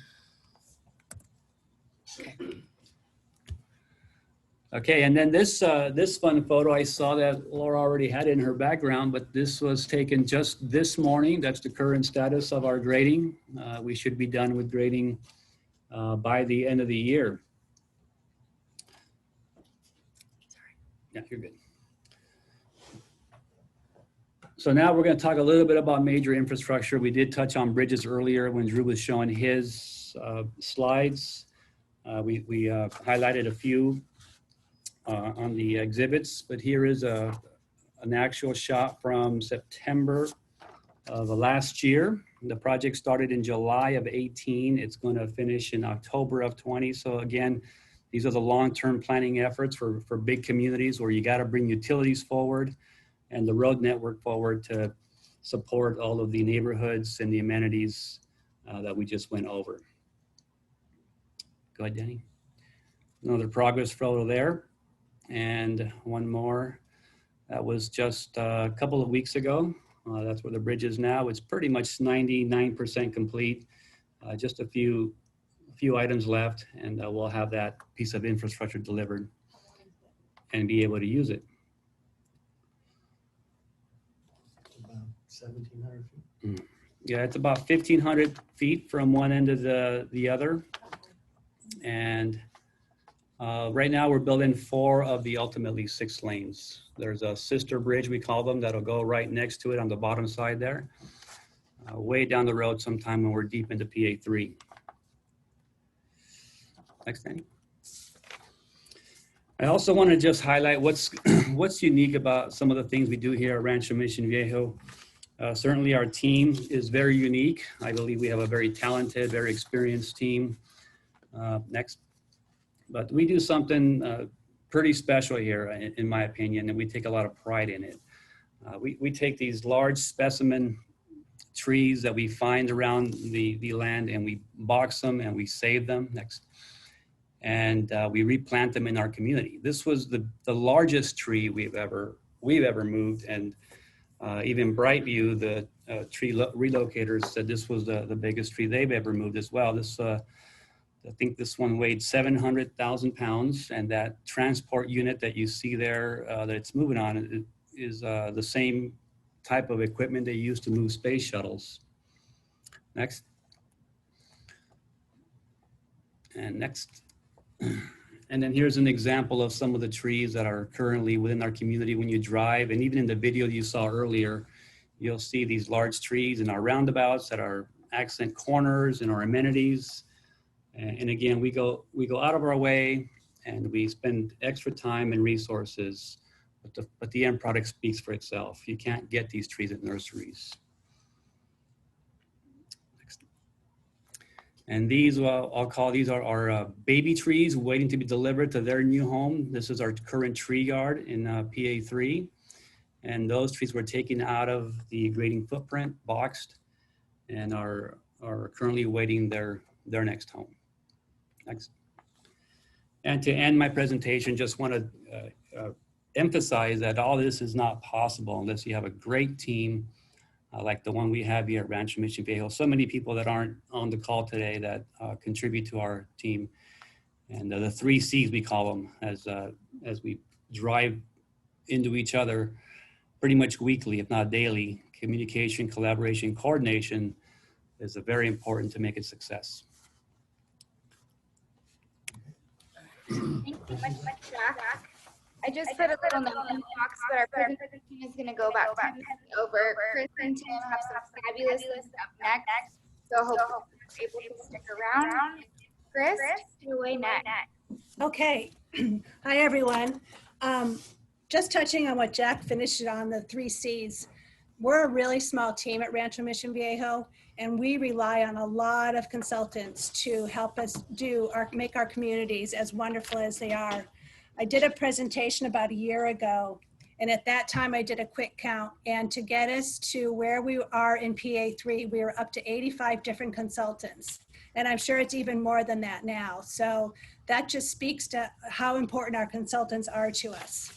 Okay, and then this this fun photo, I saw that Laura already had in her background, but this was taken just this morning. That's the current status of our grading. We should be done with grading by the end of the year. Yeah, you're good. So now we're going to talk a little bit about major infrastructure. We did touch on bridges earlier when Drew was showing his slides. We highlighted a few on the exhibits, but here is an actual shot from September of last year. The project started in July of 18. It's going to finish in October of 20. So again, these are the long-term planning efforts for big communities where you got to bring utilities forward and the road network forward to support all of the neighborhoods and the amenities that we just went over. Go ahead, Danny. Another progress photo there. And one more. That was just a couple of weeks ago. That's where the bridge is now. It's pretty much 99% complete. Just a few items left, and we'll have that piece of infrastructure delivered and be able to use it. About 1,700 feet. Yeah, it's about 1,500 feet from one end to the other. And right now we're building 4 of the ultimately 6 lanes. There's a sister bridge, we call them, that'll go right next to it on the bottom side there. Way down the road sometime when we're deep into PA3. Next thing. I also want to just highlight what's unique about some of the things we do here at Rancho Mission Viejo. Certainly our team is very unique. I believe we have a very talented, very experienced team. Next. But we do something pretty special here, in my opinion, and we take a lot of pride in it. We take these large specimen trees that we find around the land, and we box them and we save them. Next. And we replant them in our community. This was the largest tree we've ever moved, and even Brightview, the tree relocators, said this was the biggest tree they've ever moved as well. This I think this one weighed 700,000 pounds, and that transport unit that you see there that it's moving on is the same type of equipment they use to move space shuttles. Next. And next. And then here's an example of some of the trees that are currently within our community when you drive. And even in the video you saw earlier, you'll see these large trees in our roundabouts that are accent corners and our amenities. And again, we go out of our way and we spend extra time and resources, but the end product speaks for itself. You can't get these trees at nurseries. Next. And these, I'll call these our baby trees waiting to be delivered to their new home. This is our current tree yard in PA3. And those trees were taken out of the grading footprint, boxed, and are currently awaiting their next home. Next. And to end my presentation, just want to emphasize that all this is not possible unless you have a great team like the one we have here at Rancho Mission Viejo. So many people that aren't on the call today that contribute to our team. And the 3 C's we call them as we drive into each other pretty much weekly, if not daily. Communication, collaboration, coordination is very important to make it a success. Thank you much, Jack. I just put a little note in the box, but our presentation is going to go about 10 minutes over. Chris and Tim have some fabulous things up next, so hopefully you're able to stick around. Chris, take it away next. Okay. Hi, everyone. Just touching on what Jack finished on the 3 C's. We're a really small team at Rancho Mission Viejo, and we rely on a lot of consultants to help us make our communities as wonderful as they are. I did a presentation about a year ago, And at that time, I did a quick count. And to get us to where we are in PA3, we were up to 85 different consultants. And I'm sure it's even more than that now. So that just speaks to how important our consultants are to us.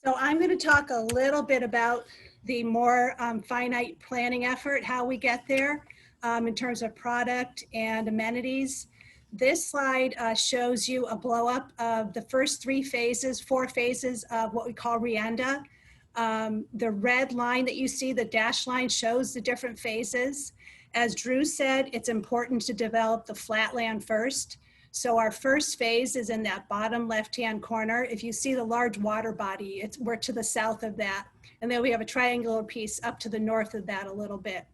So I'm going to talk a little bit about the more finite planning effort, how we get there in terms of product and amenities. This slide shows you a blow up of the first 4 phases of what we call Rienda. The red line that you see, the dashed line, shows the different phases. As Drew said, it's important to develop the flatland first. So our first phase is in that bottom left-hand corner. If you see the large water body, we're to the south of that. And then we have a triangular piece up to the north of that a little bit.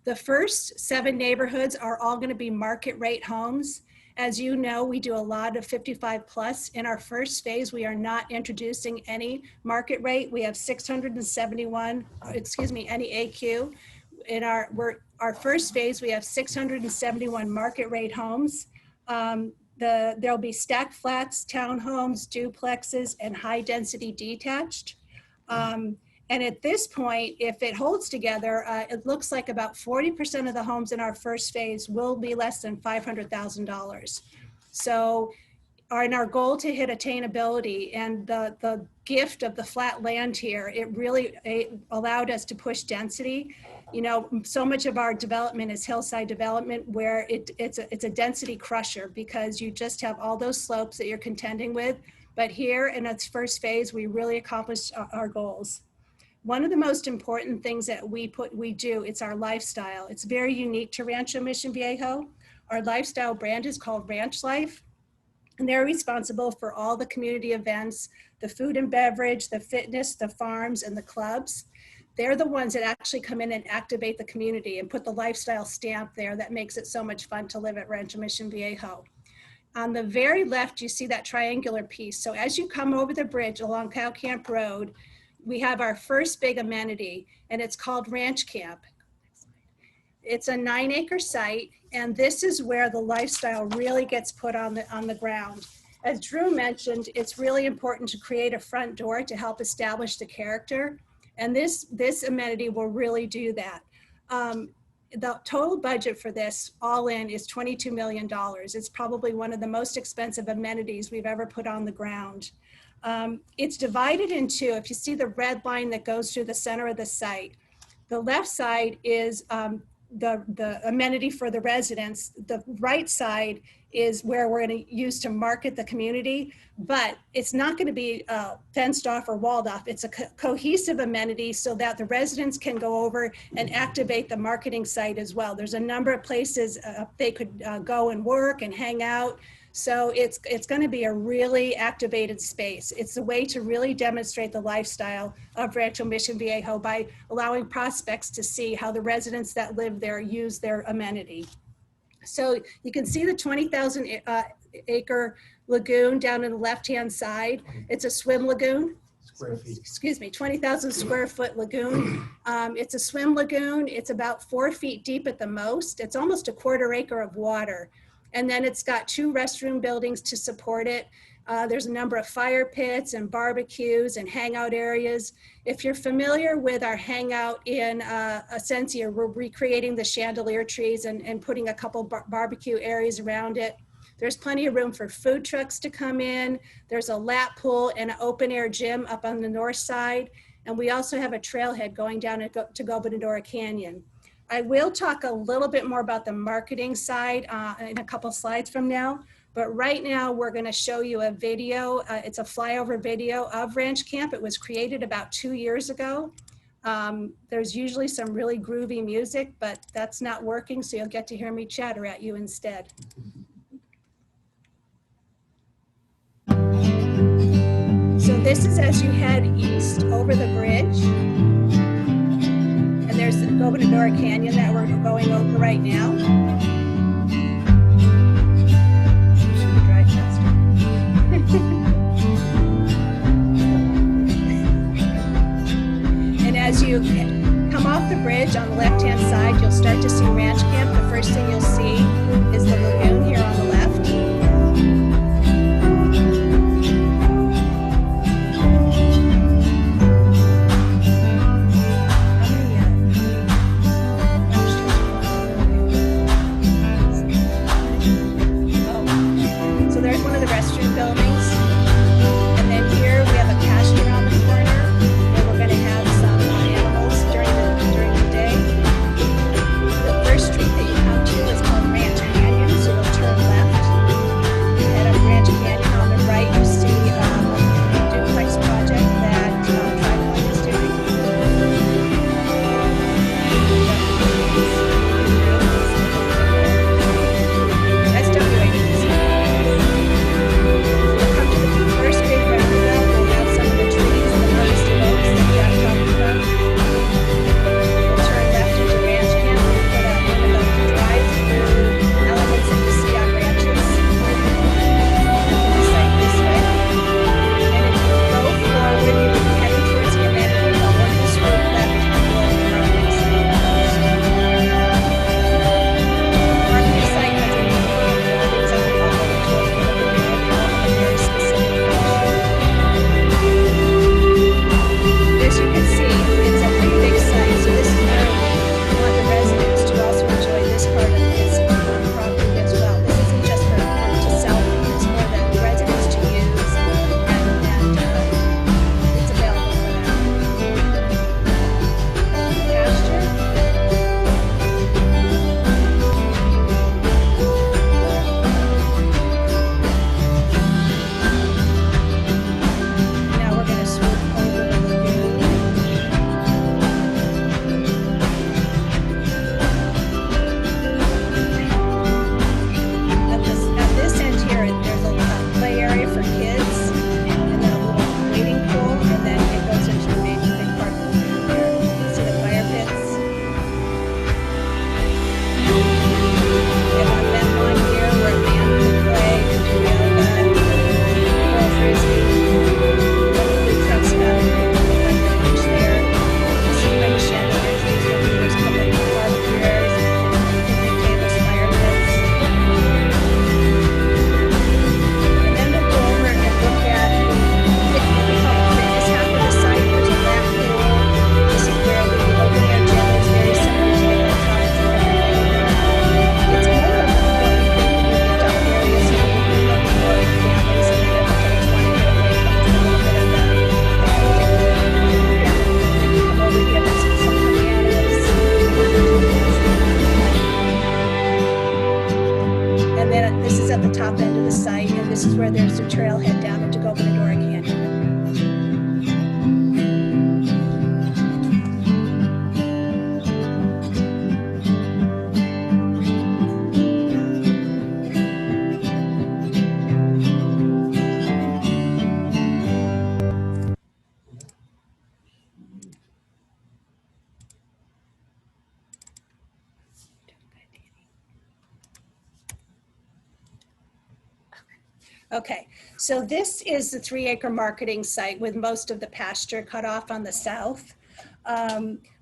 The first 7 neighborhoods are all going to be market rate homes. As you know, we do a lot of 55 plus. In our first phase, we are not introducing any market rate. We have 671, any AQ. In our first phase, we have 671 market rate homes. There'll be stacked flats, townhomes, duplexes, and high density detached. And at this point, if it holds together, it looks like about 40% of the homes in our first phase will be less than $500,000. So our goal to hit attainability and the gift of the flat land here, it really allowed us to push density. You know, so much of our development is hillside development where it's a density crusher because you just have all those slopes that you're contending with. But here in its first phase, we really accomplished our goals. One of the most important things that we do, it's our lifestyle. It's very unique to Rancho Mission Viejo. Our lifestyle brand is called Ranch Life. And they're responsible for all the community events, the food and beverage, the fitness, the farms, and the clubs. They're the ones that actually come in and activate the community and put the lifestyle stamp there that makes it so much fun to live at Rancho Mission Viejo. On the very left, you see that triangular piece. So as you come over the bridge along Cow Camp Road, we have our first big amenity, and it's called Ranch Camp. It's a 9-acre site, and this is where the lifestyle really gets put on the ground. As Drew mentioned, it's really important to create a front door to help establish the character, and this amenity will really do that. The total budget for this all in is $22 million. It's probably one of the most expensive amenities we've ever put on the ground. It's divided into, if you see the red line that goes through the center of the site, the left side is the amenity for the residents. The right side is where we're going to use to market the community, but it's not going to be fenced off or walled off. It's a cohesive amenity so that the residents can go over and activate the marketing site as well. There's a number of places they could go and work and hang out. So it's going to be a really activated space. It's a way to really demonstrate the lifestyle of Rancho Mission Viejo by allowing prospects to see how the residents that live there use their amenity. So you can see the 20,000 acre lagoon down in the left-hand side. It's a swim lagoon. Square feet. Excuse me, 20,000 square foot lagoon. It's a swim lagoon. It's about 4 feet deep at the most. It's almost a 1/4 acre of water. And then it's got 2 restroom buildings to support it. There's a number of fire pits and barbecues and hangout areas. If you're familiar with our hangout in Ascensia, we're recreating the chandelier trees and putting a couple barbecue areas around it. There's plenty of room for food trucks to come in. There's a lap pool and an open air gym up on the north side. And we also have a trailhead going down to Gobernadora Canyon. I will talk a little bit more about the marketing side in a couple slides from now, but right now we're going to show you a video. It's a flyover video of Ranch Camp. It was created about 2 years ago. There's usually some really groovy music, but that's not working, so you'll get to hear me chatter at you instead. So this is as you head east over the bridge. There's the Gobernadora Canyon that we're going over right now. Should drive faster. And as you come off the bridge on the left-hand side, you'll start to see Ranch Camp. The first thing you'll see is the lagoon here on the left. restroom buildings. And then here we have a pasture around the corner where we're going to have some animals during the day. The first street that you come to is called Ranch Canyon, so you'll turn left. Head up Ranch Canyon. On the right, you see a duplex project that Tri-Point is doing. SWA needs to We'll come to the first big roundabout. We'll have some of the trees and the harvested oaks that Jack talked about. We'll turn left into Ranch Camp. We'll put a drive-through elements that you see on ranches. Just like this way. And if you go forward, you will be heading towards the amenity. I'll work this route left to the marketing site. Marketing site has a number of buildings on the level of 12 they all have a very specific function. As you can see, it's a pretty big site, so this is where we want the residents to also enjoy this part of this property as well. This isn't just for to sell, it's for the residents to use, and it's available for them. Pasture. Now we're going to swoop over the lagoon. At this end here, there's a play area for kids, and then a little wading pool, and then it goes into the main big part of the lagoon there. See the fire pits? We have a vent lawn here where a band can play, do yoga, throw frisbee. Food trucks come, lunch there. See many chandeliers, there's a couple of barbecuers, picnic tables, fire pits. And then we'll go over and look at what we call the fitness half of the site. There's a lap pool. This is where we open air gym is very similar to the electronics and everything. It's more of what we think would be the adult area, so we can look for families and then adults wanting to get away from a little bit of the come over here, there's some bananas. And then this is at the top end of the site, and this is where there's a trailhead down into Gobernador Canyon. Okay, so this is the 3-acre marketing site with most of the pasture cut off on the south.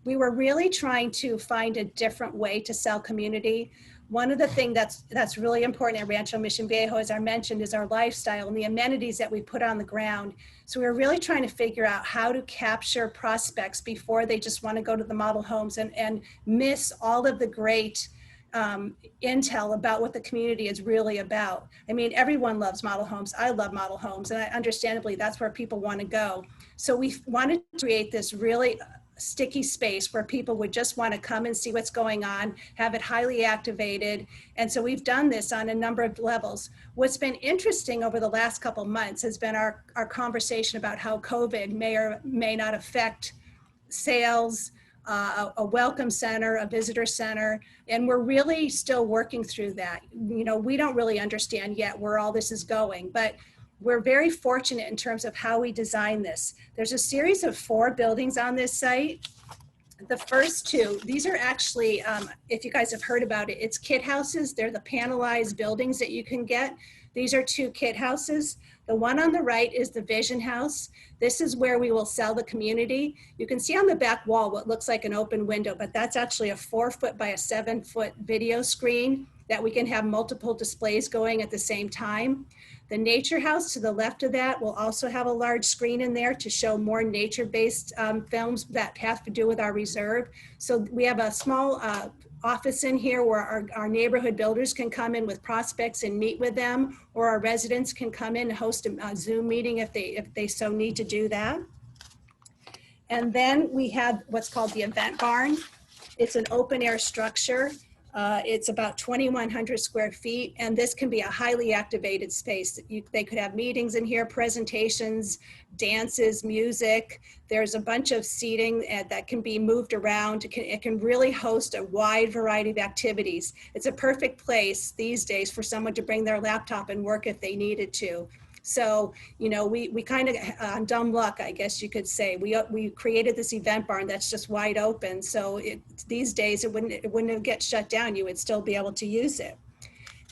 We were really trying to find a different way to sell community. One of the things that's really important at Rancho Mission Viejo, as I mentioned, is our lifestyle and the amenities that we put on the ground. So we were really trying to figure out how to capture prospects before they just want to go to the model homes and miss all of the great intel about what the community is really about. I mean, everyone loves model homes. I love model homes, and understandably, that's where people want to go. So we wanted to create this really sticky space where people would just want to come and see what's going on, have it highly activated. And so we've done this on a number of levels. What's been interesting over the last couple of months has been our conversation about how COVID may or may not affect sales, a welcome center, a visitor center, and we're really still working through that. You know, we don't really understand yet where all this is going, but we're very fortunate in terms of how we design this. There's a series of 4 buildings on this site. The first 2, these are actually, if you guys have heard about it, it's kit houses. They're the panelized buildings that you can get. These are 2 kit houses. The one on the right is the Vision House. This is where we will sell the community. You can see on the back wall what looks like an open window, but that's actually a 4-foot by a 7-foot video screen that we can have multiple displays going at the same time. The Nature House to the left of that will also have a large screen in there to show more nature-based films that have to do with our reserve. So we have a small office in here where our neighborhood builders can come in with prospects and meet with them, or our residents can come in and host a Zoom meeting if they so need to do that. And then we have what's called the event barn. It's an open air structure. It's about 2,100 square feet, and this can be a highly activated space. They could have meetings in here, presentations, dances, music. There's a bunch of seating that can be moved around. It can really host a wide variety of activities. It's a perfect place these days for someone to bring their laptop and work if they needed to. So, you know, we kind of, on dumb luck, I guess you could say, we created this event barn that's just wide open. So these days it wouldn't get shut down. You would still be able to use it.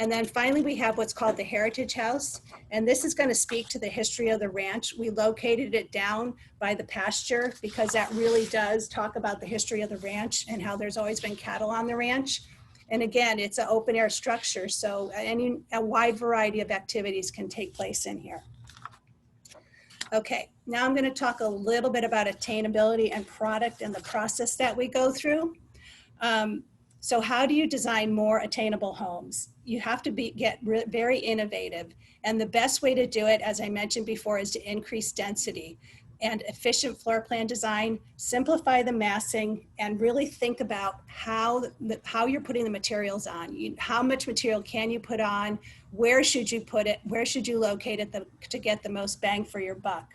And then finally, we have what's called the Heritage House. And this is going to speak to the history of the ranch. We located it down by the pasture because that really does talk about the history of the ranch and how there's always been cattle on the ranch. And again, it's an open air structure, so a wide variety of activities can take place in here. Okay, now I'm going to talk a little bit about attainability and product and the process that we go through. So how do you design more attainable homes? You have to get very innovative. And the best way to do it, as I mentioned before, is to increase density and efficient floor plan design, simplify the massing, and really think about how you're putting the materials on. How much material can you put on? Where should you put it? Where should you locate it to get the most bang for your buck?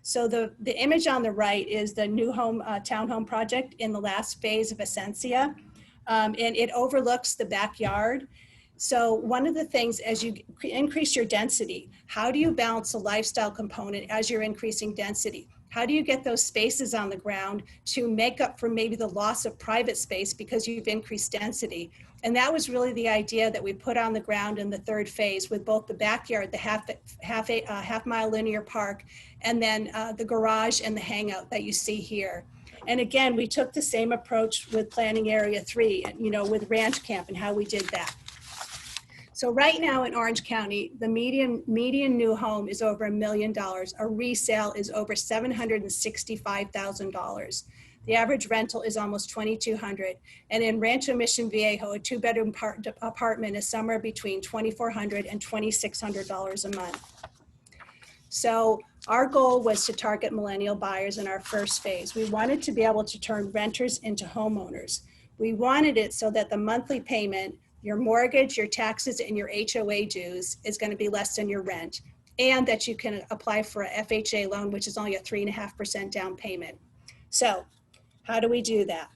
So the image on the right is the new home townhome project in the last phase of Essentia. And it overlooks the backyard. So one of the things, as you increase your density, how do you balance the lifestyle component as you're increasing density? How do you get those spaces on the ground to make up for maybe the loss of private space because you've increased density? And that was really the idea that we put on the ground in the third phase with both the backyard, the half mile linear park, and then the garage and the hangout that you see here. And again, we took the same approach with planning area 3, you know, with ranch camp and how we did that. So right now in Orange County, the median new home is over $1 million. A resale is over $765,000. The average rental is almost $2,200. And in Rancho Mission Viejo, a 2-bedroom apartment is somewhere between $2,400 and $2,600 a month. So our goal was to target millennial buyers in our first phase. We wanted to be able to turn renters into homeowners. We wanted it so that the monthly payment, your mortgage, your taxes, and your HOA dues is going to be less than your rent, and that you can apply for a FHA loan, which is only a 3.5% down payment. So how do we do that?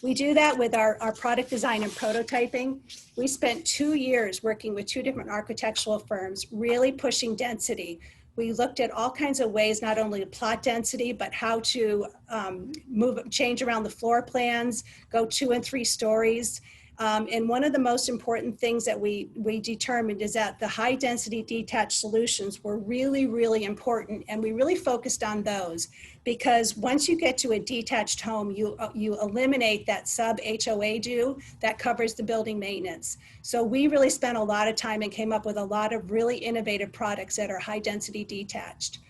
We do that with our product design and prototyping. We spent 2 years working with 2 different architectural firms, really pushing density. We looked at all kinds of ways, not only to plot density, but how to change around the floor plans, go 2 and 3 stories. And one of the most important things that we determined is that the high density detached solutions were really, really important. And we really focused on those because once you get to a detached home, you eliminate that sub HOA due that covers the building maintenance. So we really spent a lot of time and came up with a lot of really innovative products that are high density detached.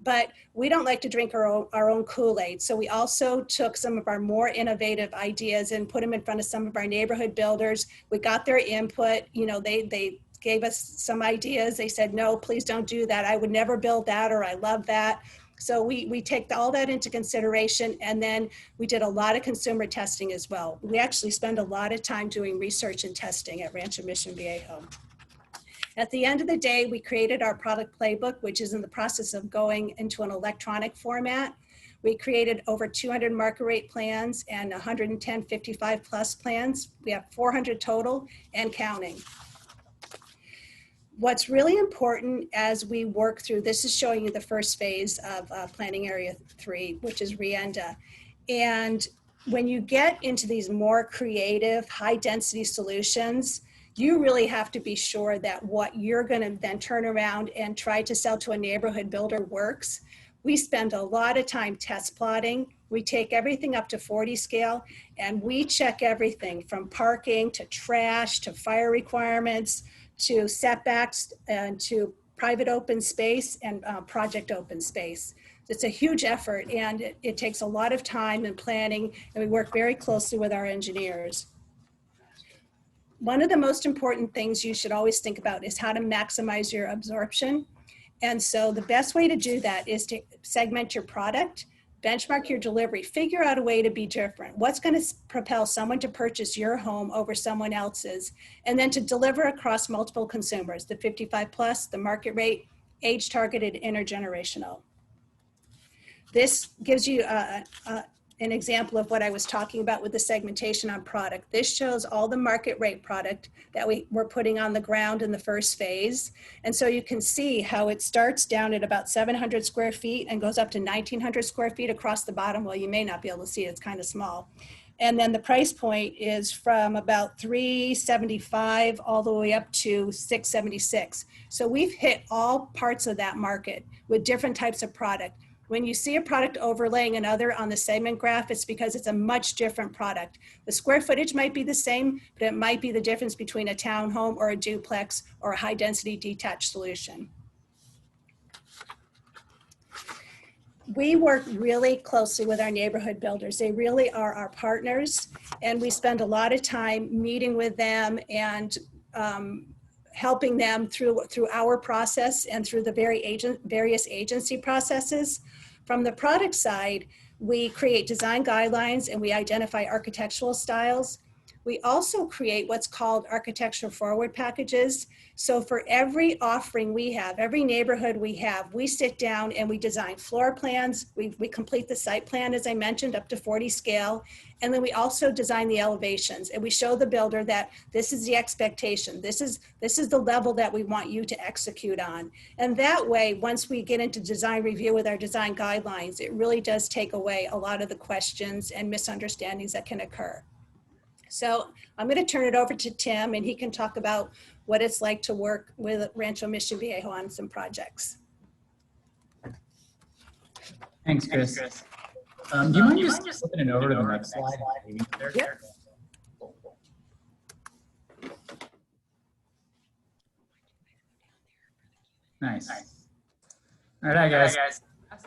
But we don't like to drink our own Kool-Aid. So we also took some of our more innovative ideas and put them in front of some of our neighborhood builders. We got their input. You know, they gave us some ideas. They said, no, please don't do that. I would never build that, or I love that. So we take all that into consideration. And then we did a lot of consumer testing as well. We actually spend a lot of time doing research and testing at Rancho Mission Viejo. At the end of the day, we created our product playbook, which is in the process of going into an electronic format. We created over 200 market rate plans and 110 55 plus plans. We have 400 total and counting. What's really important as we work through, this is showing you the first phase of planning area 3, which is Rienda. And when you get into these more creative, high density solutions, you really have to be sure that what you're going to then turn around and try to sell to a neighborhood builder works. We spend a lot of time test plotting. We take everything up to 40 scale and we check everything from parking to trash to fire requirements to setbacks and to private open space and project open space. It's a huge effort, and it takes a lot of time and planning, and we work very closely with our engineers. One of the most important things you should always think about is how to maximize your absorption. And so the best way to do that is to segment your product, benchmark your delivery, figure out a way to be different. What's going to propel someone to purchase your home over someone else's, and then to deliver across multiple consumers, the 55 plus, the market rate, age targeted, intergenerational. This gives you an example of what I was talking about with the segmentation on product. This shows all the market rate product that we're putting on the ground in the first phase. And so you can see how it starts down at about 700 square feet and goes up to 1,900 square feet across the bottom. Well, you may not be able to see it, it's kind of small. And then the price point is from about $375 all the way up to $676. So we've hit all parts of that market with different types of product. When you see a product overlaying another on the segment graph, it's because it's a much different product. The square footage might be the same, but it might be the difference between a townhome or a duplex or a high density detached solution. We work really closely with our neighborhood builders. They really are our partners, and we spend a lot of time meeting with them and helping them through our process and through the various agency processes. From the product side, we create design guidelines and we identify architectural styles. We also create what's called architecture forward packages. So for every offering we have, every neighborhood we have, we sit down and we design floor plans. We complete the site plan, as I mentioned, up to 40 scale. And then we also design the elevations, and we show the builder that this is the expectation. This is the level that we want you to execute on. And that way, once we get into design review with our design guidelines, it really does take away a lot of the questions and misunderstandings that can occur. So I'm going to turn it over to Tim, and he can talk about what it's like to work with Rancho Mission Viejo on some projects. Thanks, Chris. Do you mind just flipping it over to the next slide? Yep. Nice. All right, guys.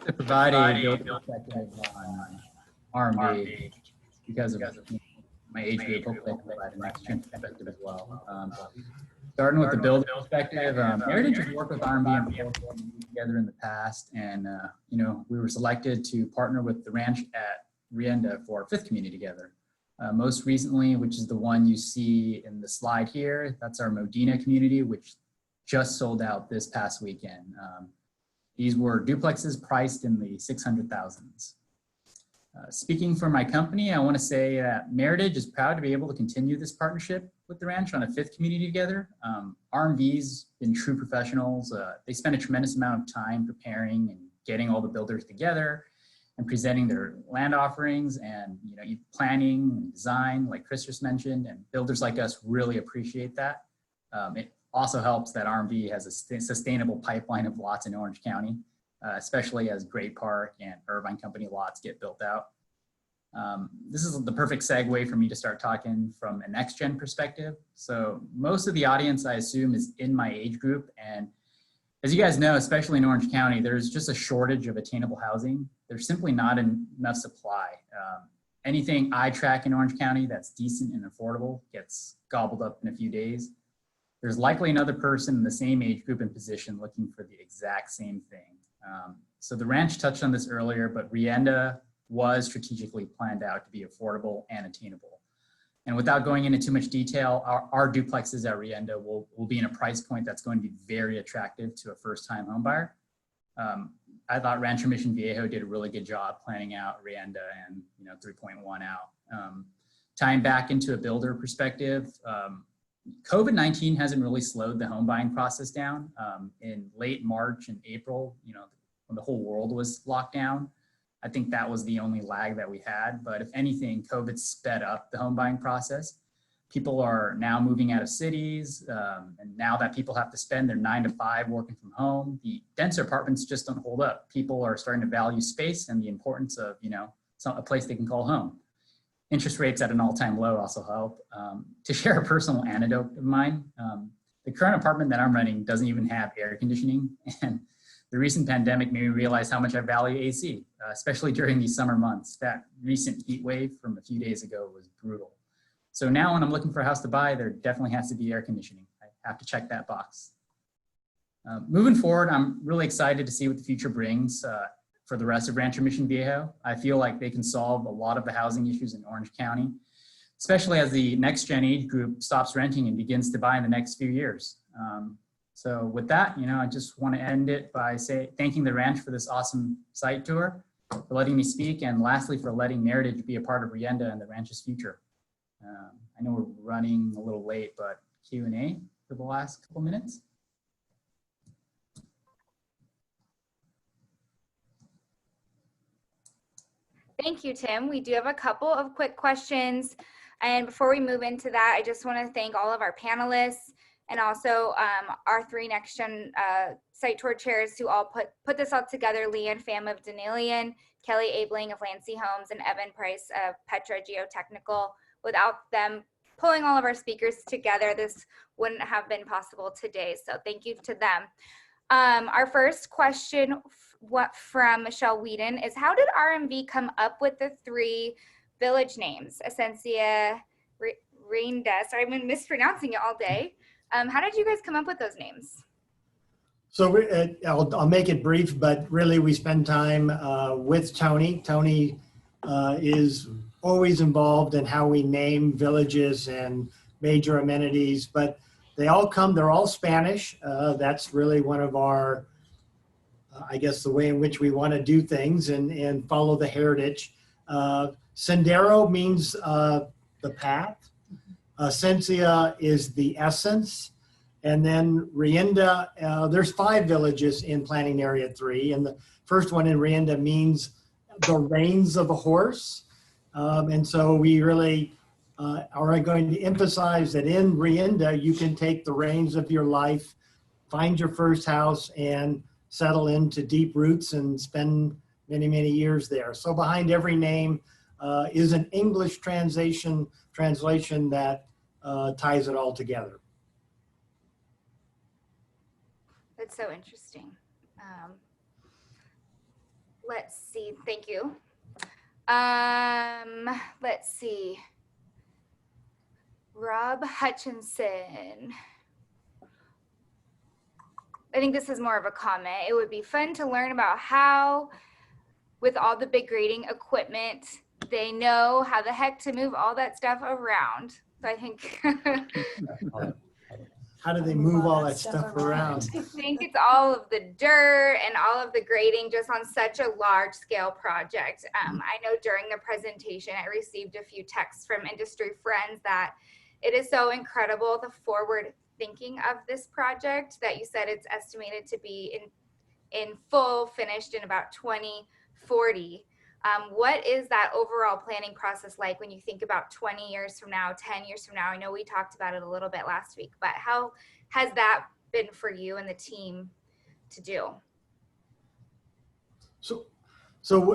To provide a build perspective on R&B because of my age group, hopefully I can provide a NextGen perspective as well. Starting with the build perspective, Heritage has worked with R&B and together in the past, and you know, we were selected to partner with the ranch at Rienda for our 5th community together. Most recently, which is the one you see in the slide here, that's our Modena community, which just sold out this past weekend. These were duplexes priced in the 600,000s. Speaking for my company, I want to say that Meritage is proud to be able to continue this partnership with the ranch on a 5th community together. R&B's been true professionals. They spend a tremendous amount of time preparing and getting all the builders together and presenting their land offerings and, you know, planning and design, like Chris just mentioned, and builders like us really appreciate that. It also helps that R&B has a sustainable pipeline of lots in Orange County, especially as Great Park and Irvine Company lots get built out. This is the perfect segue for me to start talking from a NextGen perspective. So most of the audience, I assume, is in my age group. And as you guys know, especially in Orange County, there's just a shortage of attainable housing. There's simply not enough supply. Anything I track in Orange County that's decent and affordable gets gobbled up in a few days. There's likely another person in the same age group and position looking for the exact same thing. So the ranch touched on this earlier, but Rienda was strategically planned out to be affordable and attainable. And without going into too much detail, our duplexes at Rienda will be in a price point that's going to be very attractive to a first-time homebuyer. I thought Rancho Mission Viejo did a really good job planning out Rienda and 3.1 out. Tying back into a builder perspective, COVID-19 hasn't really slowed the home buying process down. In late March and April, when the whole world was locked down, I think that was the only lag that we had. But if anything, COVID sped up the home buying process. People are now moving out of cities, and now that people have to spend their 9 to 5 working from home, the denser apartments just don't hold up. People are starting to value space and the importance of a place they can call home. Interest rates at an all-time low also help. To share a personal anecdote of mine, The current apartment that I'm renting doesn't even have air conditioning, and the recent pandemic made me realize how much I value AC, especially during these summer months. That recent heat wave from a few days ago was brutal. So now when I'm looking for a house to buy, there definitely has to be air conditioning. I have to check that box. Moving forward, I'm really excited to see what the future brings for the rest of Rancho Mission Viejo. I feel like they can solve a lot of the housing issues in Orange County, especially as the NextGen age group stops renting and begins to buy in the next few years. So with that, I just want to end it by thanking the ranch for this awesome site tour, for letting me speak, and lastly, for letting Meritage be a part of Rienda and the ranch's future. I know we're running a little late, but Q&A for the last couple minutes. Thank you, Tim. We do have a couple of quick questions. And before we move into that, I just want to thank all of our panelists and also our 3 NextGen site tour chairs who all put this all together: Leanne Pham of Denalian, Kelly Abling of Lancy Homes, and Evan Price of Petra Geotechnical. Without them pulling all of our speakers together, this wouldn't have been possible today. So thank you to them. Our first question from Michelle Whedon is, how did RMV come up with the 3 village names? Essentia, Rienda, sorry, I've been mispronouncing it all day. How did you guys come up with those names? So I'll make it brief, but really we spend time with Tony. Tony is always involved in how we name villages and major amenities, but they're all Spanish. That's really one of our, I guess, the way in which we want to do things and follow the heritage. Sendero means the path. Essentia is the essence. And then Rienda, there's 5 villages in Planning Area 3. And the first one in Rienda means the reins of a horse. And so we really are going to emphasize that in Rienda, you can take the reins of your life, find your first house, and settle into deep roots and spend many, many years there. So behind every name is an English translation that ties it all together. That's so interesting. Let's see, thank you. Let's see. Rob Hutchinson. I think this is more of a comment. It would be fun to learn about how, with all the big grading equipment, they know how the heck to move all that stuff around. So I think How do they move all that stuff around? I think it's all of the dirt and all of the grading just on such a large scale project. I know during the presentation, I received a few texts from industry friends that it is so incredible, the forward thinking of this project, that you said it's estimated to be in full finished in about 2040. What is that overall planning process like when you think about 20 years from now, 10 years from now? I know we talked about it a little bit last week, but how has that been for you and the team to do? So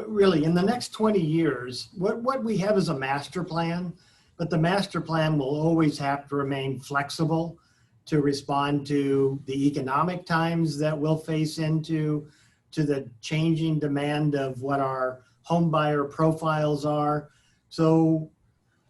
really, in the next 20 years, what we have is a master plan, but the master plan will always have to remain flexible to respond to the economic times that we'll face into, to the changing demand of what our home buyer profiles are. So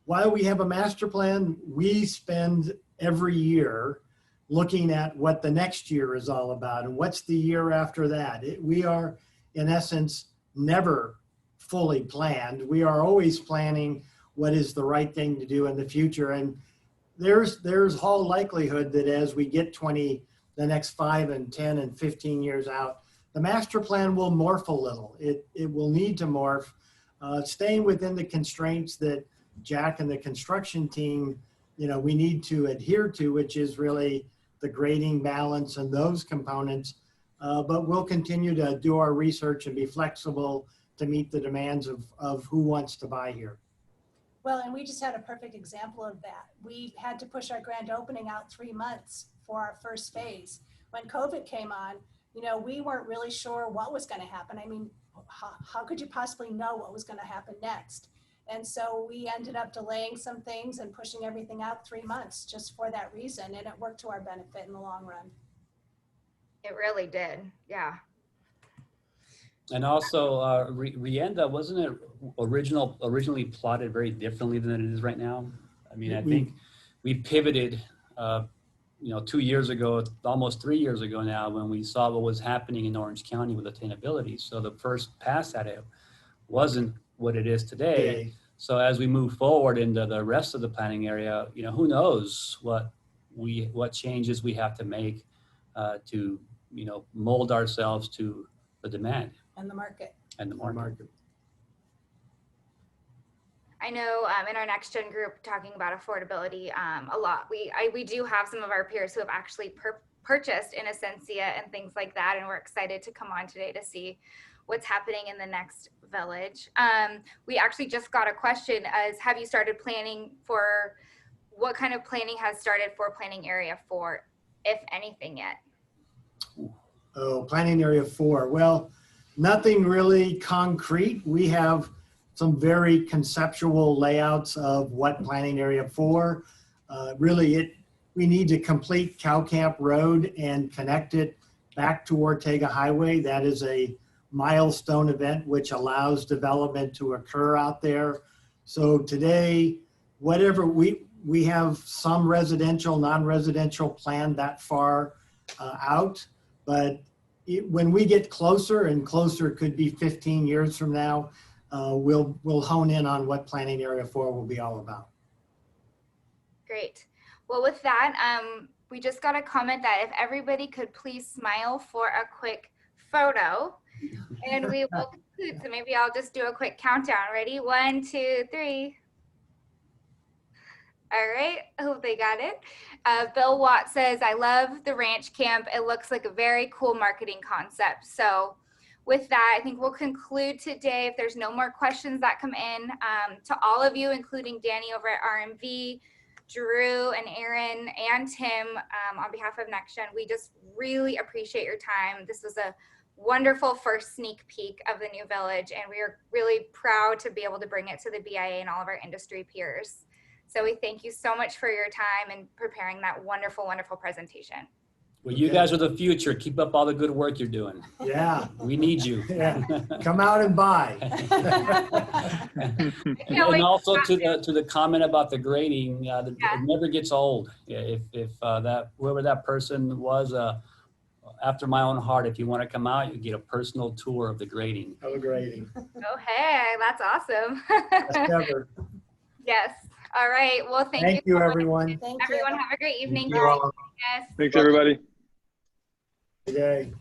while we have a master plan, we spend every year looking at what the next year is all about and what's the year after that. We are, in essence, never fully planned. We are always planning what is the right thing to do in the future. And there's all likelihood that as we get the next 5 and 10 and 15 years out, the master plan will morph a little. It will need to morph, staying within the constraints that Jack and the construction team, we need to adhere to, which is really the grading balance and those components. But we'll continue to do our research and be flexible to meet the demands of who wants to buy here. Well, and we just had a perfect example of that. We had to push our grand opening out 3 months for our first phase. When COVID came on, we weren't really sure what was going to happen. I mean, how could you possibly know what was going to happen next? And so we ended up delaying some things and pushing everything out 3 months just for that reason. And it worked to our benefit in the long run. It really did. Yeah. And also, Rienda, wasn't it originally plotted very differently than it is right now? I mean, I think we pivoted, 2 years ago, almost 3 years ago now, when we saw what was happening in Orange County with attainability. So the first pass at it wasn't what it is today. So as we move forward into the rest of the planning area, who knows what changes we have to make to, mold ourselves to the demand. And the market. And the market. I know in our NextGen group talking about affordability a lot. We do have some of our peers who have actually purchased in Essentia and things like that, and we're excited to come on today to see what's happening in the next village. We actually just got a question as, have you started planning for, what kind of planning has started for planning area 4, if anything yet? Oh, planning area 4. Well, nothing really concrete. We have some very conceptual layouts of what planning area 4. We need to complete Cow Camp Road and connect it back to Ortega Highway. That is a milestone event which allows development to occur out there. So today, whatever we have some residential, non-residential planned that far out, but when we get closer, and closer could be 15 years from now, we'll hone in on what planning area 4 will be all about. Great. Well, with that, we just got a comment that if everybody could please smile for a quick photo, and we will conclude. So maybe I'll just do a quick countdown. Ready? 1, 2, 3. All right, I hope they got it. Bill Watt says, I love the ranch camp. It looks like a very cool marketing concept. So with that, I think we'll conclude today. If there's no more questions that come in, to all of you, including Danny over at RMV, Drew and Aaron and Tim, on behalf of NextGen, we just really appreciate your time. This was a wonderful first sneak peek of the new village, and we are really proud to be able to bring it to the BIA and all of our industry peers. So we thank you so much for your time and preparing that wonderful, wonderful presentation. Well, you guys are the future. Keep up all the good work you're doing. Yeah. We need you. Yeah. Come out and buy. And also to the comment about the grading, it never gets old. If whoever that person was, after my own heart, if you want to come out, you get a personal tour of the grading. Of the grading. Oh, hey, that's awesome. Best ever. Yes. All right. Well, thank you. Thank you, so much. everyone. Thank Everyone you. have a great evening. You all. Yes. Thanks, everybody. Good day.